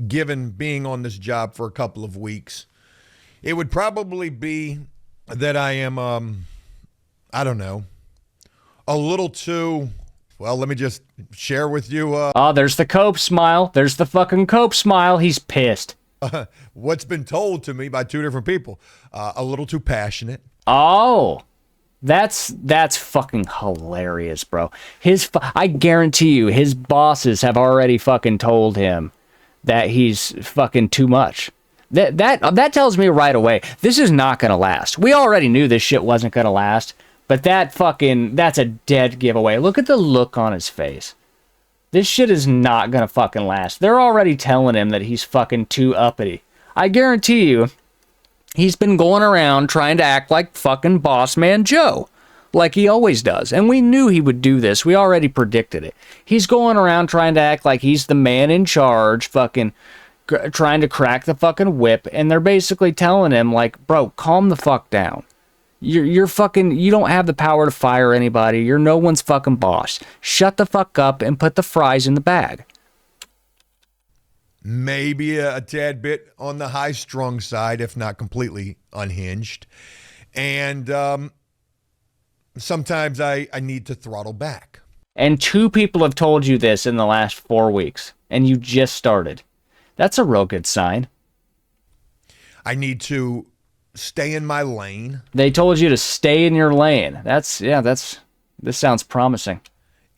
given being on this job for a couple of weeks, it would probably be that I am, I don't know, a little too, well, let me just share with you.
Oh, there's the Cope smile. There's the fucking Cope smile. He's pissed.
What's been told to me by two different people. A little too passionate.
Oh. That's fucking hilarious, bro. I guarantee you, his bosses have already fucking told him that he's fucking too much. That tells me right away, this is not gonna last. We already knew this shit wasn't gonna last, but that's a dead giveaway. Look at the look on his face. This shit is not gonna fucking last. They're already telling him that he's fucking too uppity. I guarantee you, he's been going around trying to act like fucking Boss Man Joe, like he always does. And we knew he would do this. We already predicted it. He's going around trying to act like he's the man in charge, fucking trying to crack the fucking whip. And they're basically telling him, like, bro, calm the fuck down. You don't have the power to fire anybody. You're no one's fucking boss. Shut the fuck up and put the fries in the bag.
Maybe a tad bit on the high-strung side, if not completely unhinged. And sometimes I need to throttle back.
And 2 people have told you this in the last 4 weeks, and you just started. That's a real good sign.
I need to stay in my lane.
They told you to stay in your lane. This sounds promising.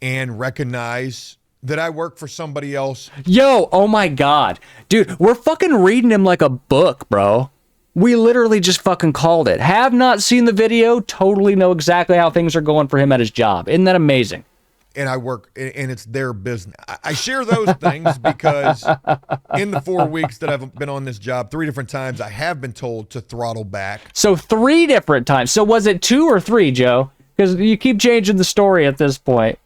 And recognize that I work for somebody else.
Yo, oh my God. Dude, we're fucking reading him like a book, bro. We literally just fucking called it. Have not seen the video, totally know exactly how things are going for him at his job. Isn't that amazing?
And I work, and it's their business. I share those things because in the 4 weeks that I've been on this job, 3 different times I have been told to throttle back.
So 3 different times. So was it 2 or 3, Joe? Because you keep changing the story at this point.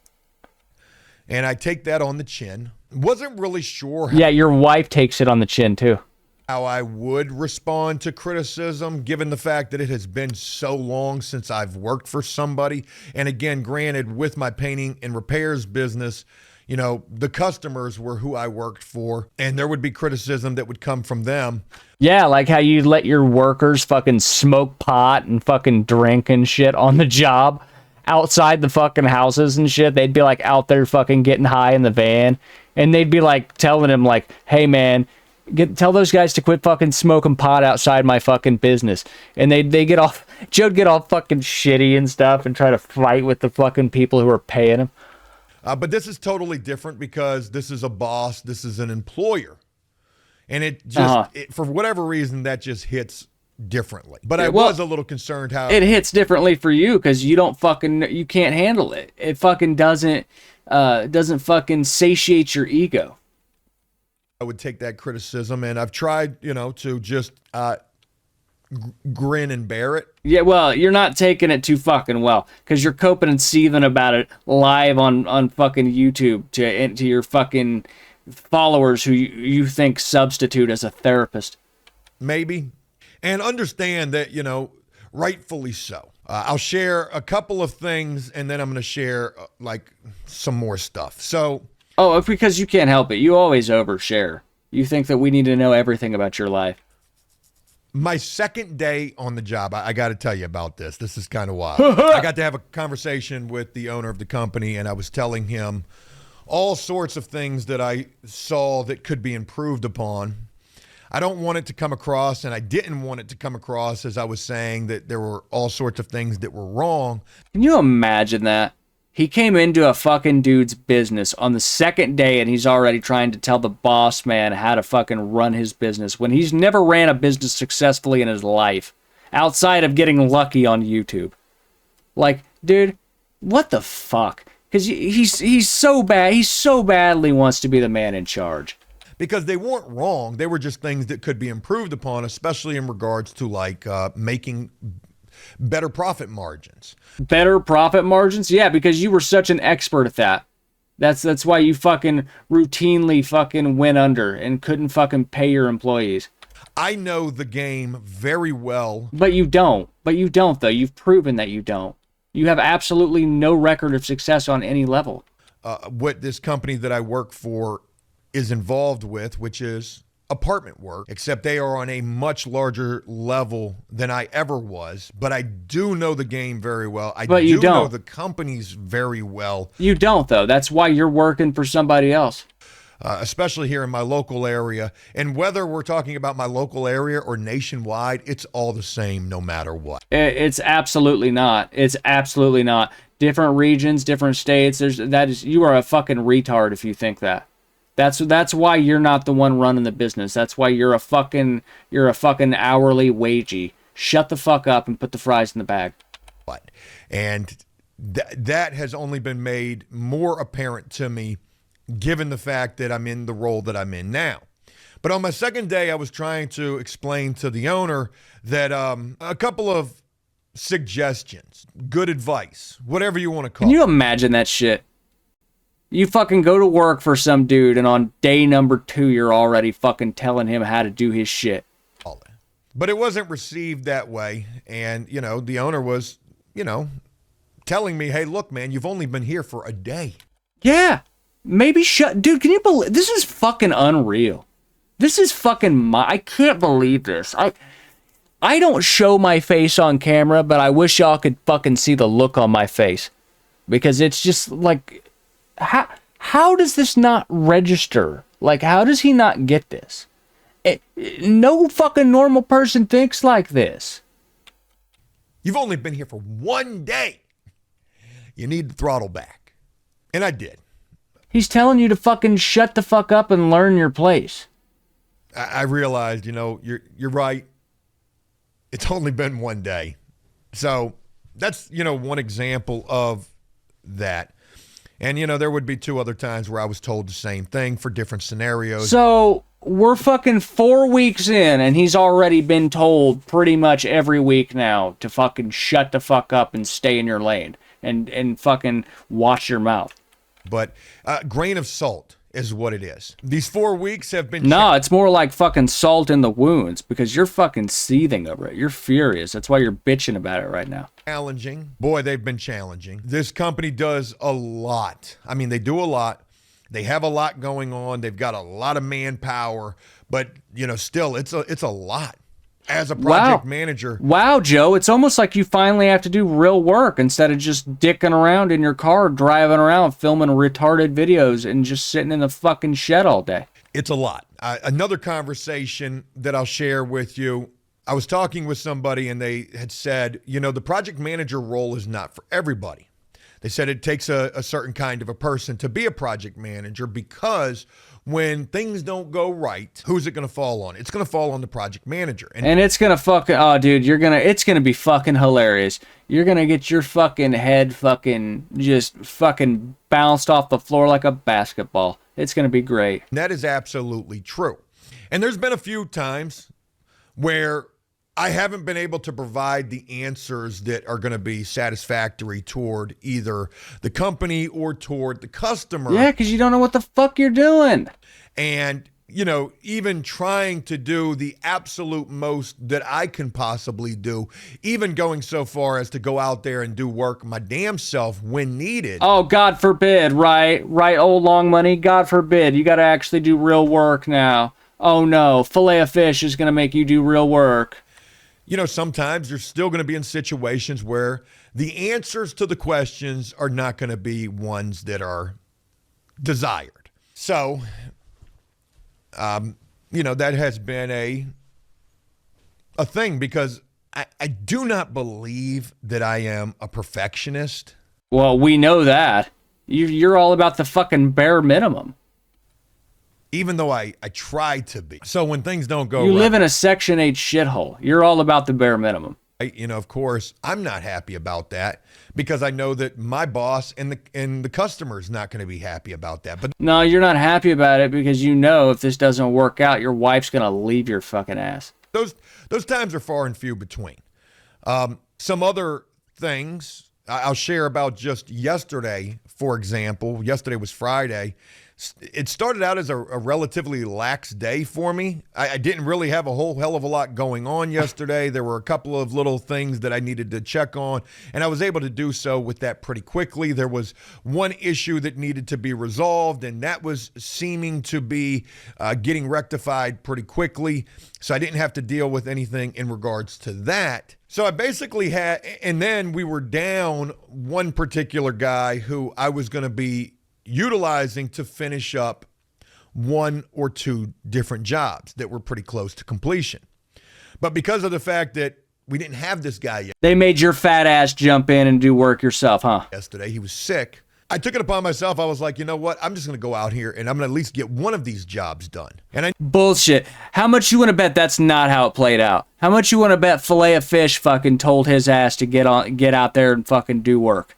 And I take that on the chin. Wasn't really sure
Yeah, your wife takes it on the chin, too.
how I would respond to criticism, given the fact that it has been so long since I've worked for somebody. And again, granted, with my painting and repairs business, you know, the customers were who I worked for, and there would be criticism that would come from them.
Yeah, like how you let your workers fucking smoke pot and fucking drink and shit on the job outside the fucking houses and shit. They'd be like out there fucking getting high in the van, and they'd be like telling him like, hey man, tell those guys to quit fucking smoking pot outside my fucking business. And they get off, Joe'd get all fucking shitty and stuff and try to fight with the fucking people who are paying him.
But this is totally different because this is a boss, this is an employer. And it just, for whatever reason, that just hits differently. But I was a little concerned how
it hits differently for you because you can't handle it. It fucking doesn't fucking satiate your ego.
I would take that criticism, and I've tried, to just grin and bear it.
Yeah, well, you're not taking it too fucking well because you're coping and seething about it live on fucking YouTube to your fucking followers who you think substitute as a therapist.
Maybe. And understand that, rightfully so. I'll share a couple of things, and then I'm going to share, some more stuff. So...
Oh, because you can't help it. You always overshare. You think that we need to know everything about your life.
My second day on the job, I got to tell you about this. This is kind of wild. I got to have a conversation with the owner of the company, and I was telling him all sorts of things that I saw that could be improved upon. I don't want it to come across, and I didn't want it to come across as I was saying that there were all sorts of things that were wrong.
Can you imagine that? He came into a fucking dude's business on the second day and he's already trying to tell the boss man how to fucking run his business when he's never ran a business successfully in his life outside of getting lucky on YouTube. Like, dude, what the fuck? Because he's so bad. He so badly wants to be the man in charge.
Because they weren't wrong. They were just things that could be improved upon, especially in regards to like making better profit margins.
Better profit margins? Yeah, because you were such an expert at that. That's why you fucking routinely fucking went under and couldn't fucking pay your employees.
I know the game very well.
But you don't. But you don't, though. You've proven that you don't. You have absolutely no record of success on any level.
What this company that I work for is involved with, which is apartment work, except they are on a much larger level than I ever was. But I do know the game very well. I do know the companies very well.
You don't, though. That's why you're working for somebody else.
Especially here in my local area. And whether we're talking about my local area or nationwide, it's all the same no matter what.
It's absolutely not. It's absolutely not. Different regions, different states. You are a fucking retard if you think that. That's why you're not the one running the business. That's why you're a fucking hourly wagey. Shut the fuck up and put the fries in the bag.
What? And that has only been made more apparent to me given the fact that I'm in the role that I'm in now. But on my second day, I was trying to explain to the owner that a couple of suggestions, good advice, whatever you want to call it.
Can you imagine that shit? You fucking go to work for some dude, and on day number 2, you're already fucking telling him how to do his shit.
But it wasn't received that way. And, the owner was, telling me, hey, look, man, you've only been here for a day.
Yeah. Maybe dude, can you believe this is fucking unreal? This is fucking I can't believe this. I don't show my face on camera, but I wish y'all could fucking see the look on my face. Because it's just like how does this not register? Like, how does he not get this? No fucking normal person thinks like this.
You've only been here for 1 day. You need to throttle back. And I did.
He's telling you to fucking shut the fuck up and learn your place.
I realized, you're right. It's only been 1 day. So that's, one example of that. And, there would be 2 other times where I was told the same thing for different scenarios.
So we're fucking 4 weeks in and he's already been told pretty much every week now to fucking shut the fuck up and stay in your lane and fucking watch your mouth.
But grain of salt is what it is. These 4 weeks have been...
No, it's more like fucking salt in the wounds because you're fucking seething over it. You're furious. That's why you're bitching about it right now.
Challenging. Boy, they've been challenging. This company does a lot. I mean, they do a lot. They have a lot going on. They've got a lot of manpower. But, still, it's a lot. As a project manager.
Wow, Joe, it's almost like you finally have to do real work instead of just dicking around in your car, driving around, filming retarded videos and just sitting in the fucking shed all day.
It's a lot. Another conversation that I'll share with you. I was talking with somebody and they had said, the project manager role is not for everybody. They said it takes a certain kind of a person to be a project manager because when things don't go right, who's it going to fall on? It's going to fall on the project manager.
And it's going to fucking, oh, dude, it's going to be fucking hilarious. You're going to get your fucking head fucking just fucking bounced off the floor like a basketball. It's going to be great.
That is absolutely true. And there's been a few times where I haven't been able to provide the answers that are going to be satisfactory toward either the company or toward the customer.
Yeah, because you don't know what the fuck you're doing.
And, even trying to do the absolute most that I can possibly do, even going so far as to go out there and do work my damn self when needed.
Oh, God forbid, right, old long money, God forbid. You got to actually do real work now. Oh no, fillet of fish is going to make you do real work.
You know, sometimes you're still going to be in situations where the answers to the questions are not going to be ones that are desired. So, you know, that has been a thing because I do not believe that I am a perfectionist.
Well, we know that. You're all about the fucking bare minimum.
Even though I try to be. So when things don't go
You
right,
live in a Section 8 shithole. You're all about the bare minimum.
you know, of course, I'm not happy about that because I know that my boss and the customer's not going to be happy about that. But
No, you're not happy about it because you know if this doesn't work out, your wife's going to leave your fucking ass.
those times are far and few between. Some other things I'll share about just yesterday, for example. Yesterday was Friday. It started out as a relatively lax day for me. I didn't really have a whole hell of a lot going on yesterday. There were a couple of little things that I needed to check on, and I was able to do so with that pretty quickly. There was one issue that needed to be resolved, and that was seeming to be getting rectified pretty quickly. So I didn't have to deal with anything in regards to that. So I basically had, and then we were down one particular guy who I was going to be utilizing to finish up one or two different jobs that were pretty close to completion. But because of the fact that we didn't have this guy yet,
They made your fat ass jump in and do work yourself, huh?
yesterday, he was sick. I took it upon myself. I was like, you know what? I'm just going to go out here and I'm going to at least get one of these jobs done. And I
Bullshit. How much you want to bet that's not how it played out? How much you want to bet fillet of fish fucking told his ass to get out there and fucking do work?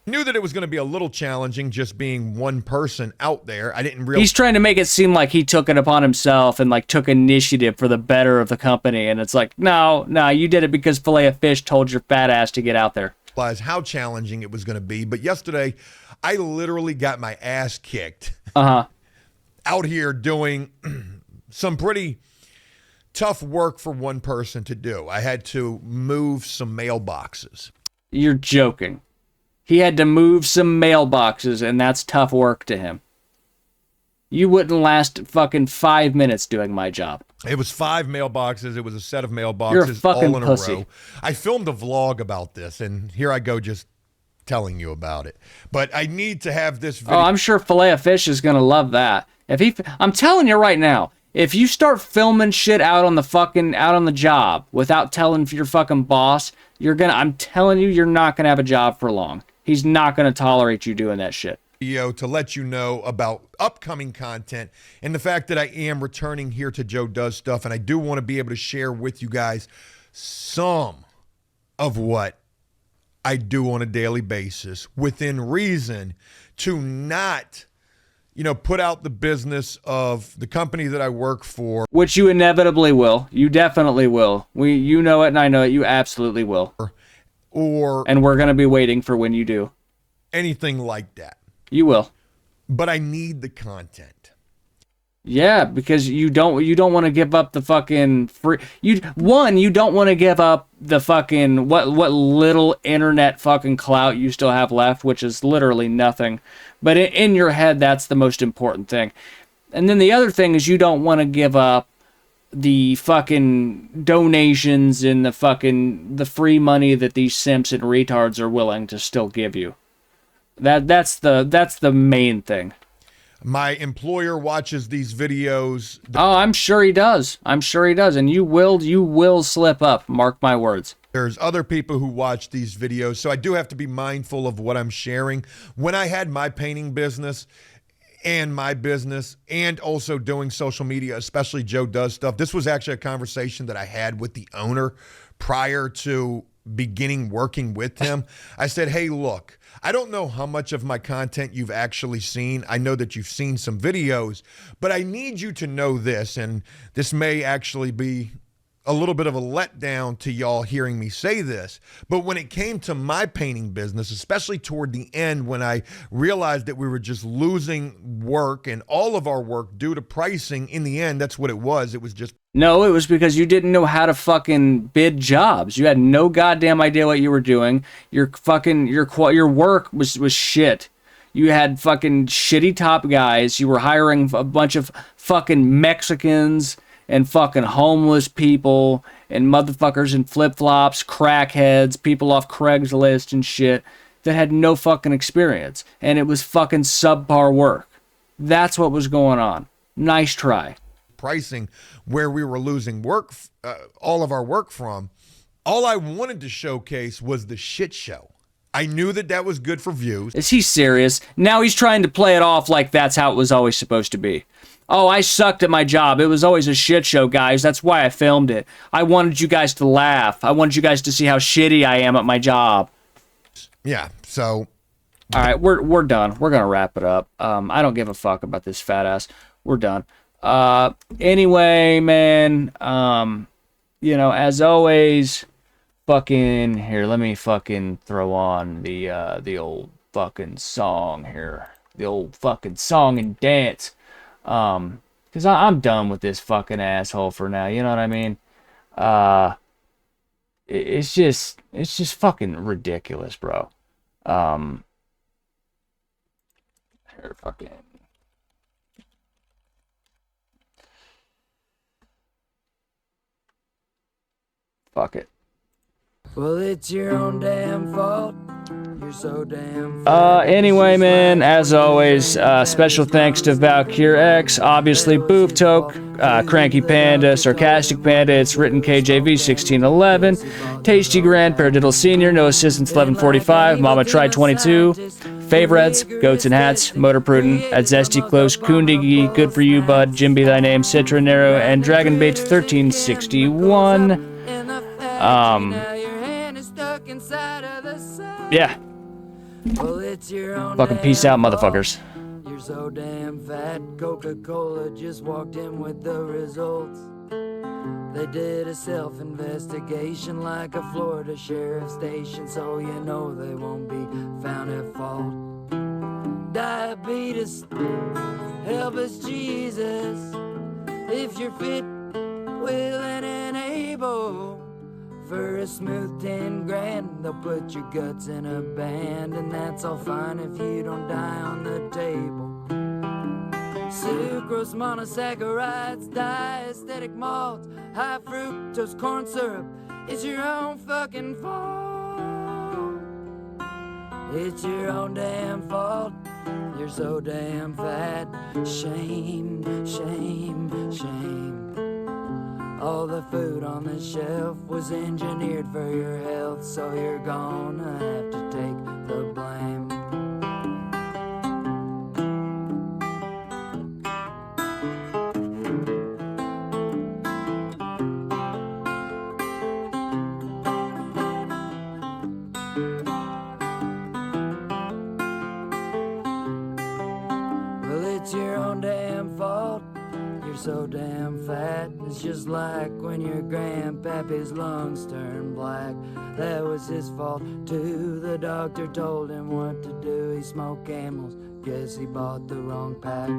knew that it was going to be a little challenging just being one person out there. I didn't really.
He's trying to make it seem like he took it upon himself and like took initiative for the better of the company. And it's like, no, you did it because fillet of fish told your fat ass to get out there.
Realize how challenging it was going to be. But yesterday, I literally got my ass kicked out here doing some pretty tough work for one person to do. I had to move some mailboxes.
You're joking. He had to move some mailboxes, and that's tough work to him. You wouldn't last fucking 5 minutes doing my job.
It was 5 mailboxes. It was a set of mailboxes
You're a fucking
all in
pussy.
a row. I filmed a vlog about this, and here I go just telling you about it. But I need to have this video.
Oh, I'm sure fillet of fish is gonna love that. I'm telling you right now, if you start filming shit out on the job without telling your fucking boss, I'm telling you, you're not gonna have a job for long. He's not gonna tolerate you doing that shit.
Video to let you know about upcoming content and the fact that I am returning here to Joe Does Stuff, and I do want to be able to share with you guys some of what I do on a daily basis within reason to not, put out the business of the company that I work for.
Which you inevitably will. You definitely will. You know it and I know it. You absolutely will. And we're gonna be waiting for when you do.
Anything like that.
You will.
But I need the content.
Yeah, because you don't want to give up the fucking free. You don't want to give up the fucking what little internet fucking clout you still have left, which is literally nothing. But in your head, that's the most important thing. And then the other thing is you don't want to give up the fucking donations and the free money that these simps and retards are willing to still give you. That's the main thing.
My employer watches these videos.
Oh, I'm sure he does. And you will slip up, mark my words.
There's other people who watch these videos, so I do have to be mindful of what I'm sharing. When I had my painting business and my business and also doing social media, especially Joe Does Stuff, this was actually a conversation that I had with the owner prior to beginning working with him. I said, hey, look, I don't know how much of my content you've actually seen. I know that you've seen some videos, but I need you to know this, and this may actually be a little bit of a letdown to y'all hearing me say this, but when it came to my painting business, especially toward the end when I realized that we were just losing work and all of our work due to pricing, in the end, that's what it was. It was just...
No, it was because you didn't know how to fucking bid jobs. You had no goddamn idea what you were doing. Your work was shit. You had fucking shitty top guys. You were hiring a bunch of fucking Mexicans and fucking homeless people and motherfuckers in flip-flops, crackheads, people off Craigslist and shit that had no fucking experience. And it was fucking subpar work. That's what was going on. Nice try.
Pricing where we were losing work, all of our work from. All I wanted to showcase was the shit show. I knew that was good for views.
Is he serious? Now he's trying to play it off like that's how it was always supposed to be. Oh, I sucked at my job. It was always a shit show, guys. That's why I filmed it. I wanted you guys to laugh. I wanted you guys to see how shitty I am at my job.
Yeah, so...
All right, we're done. We're going to wrap it up. I don't give a fuck about this fat ass. We're done. Anyway, man, you know, as always, fucking... Here, let me fucking throw on the old fucking song here. The old fucking song and dance. Because I'm done with this fucking asshole for now, you know what I mean? It's just fucking ridiculous, bro. Here, fucking... Fuck it.
Well, it's your own damn fault. You're so damn
anyway, man, as always, special thanks to Valkyr X, obviously Boof Toke, Cranky Panda, Sarcastic Panda, It's Written KJV 1611, Tasty Grand, Paradiddle Senior, No Assistance 1145, Mama Tried 22, Favorites, Goats and Hats, Motor Prudent, At Zesty Close, Koondigi, Good For You Bud, Jim Be Thy Name, Citronero, and Dragonbait 1361. Yeah. Fucking peace out, motherfuckers.
You're so damn fat. Coca-Cola just walked in with the results. They did a self-investigation like a Florida sheriff station, so you know they won't be found at fault. Diabetes, help us Jesus, if you're fit, willing and able. For a smooth 10 grand, they'll put your guts in a band, and that's all fine if you don't die on the table. Sucrose, monosaccharides, diastatic malts, high fructose corn syrup, it's your own fucking fault. It's your own damn fault. You're so damn fat. Shame, shame, shame. All the food on the shelf was engineered for your health, so you're gonna have to take the blame. Well, it's your own damn fault. You're so damn fat. It's just like when your grandpappy's lungs turn black. That was his fault too. The doctor told him what to do. He smoked Camels. Guess he bought the wrong pack.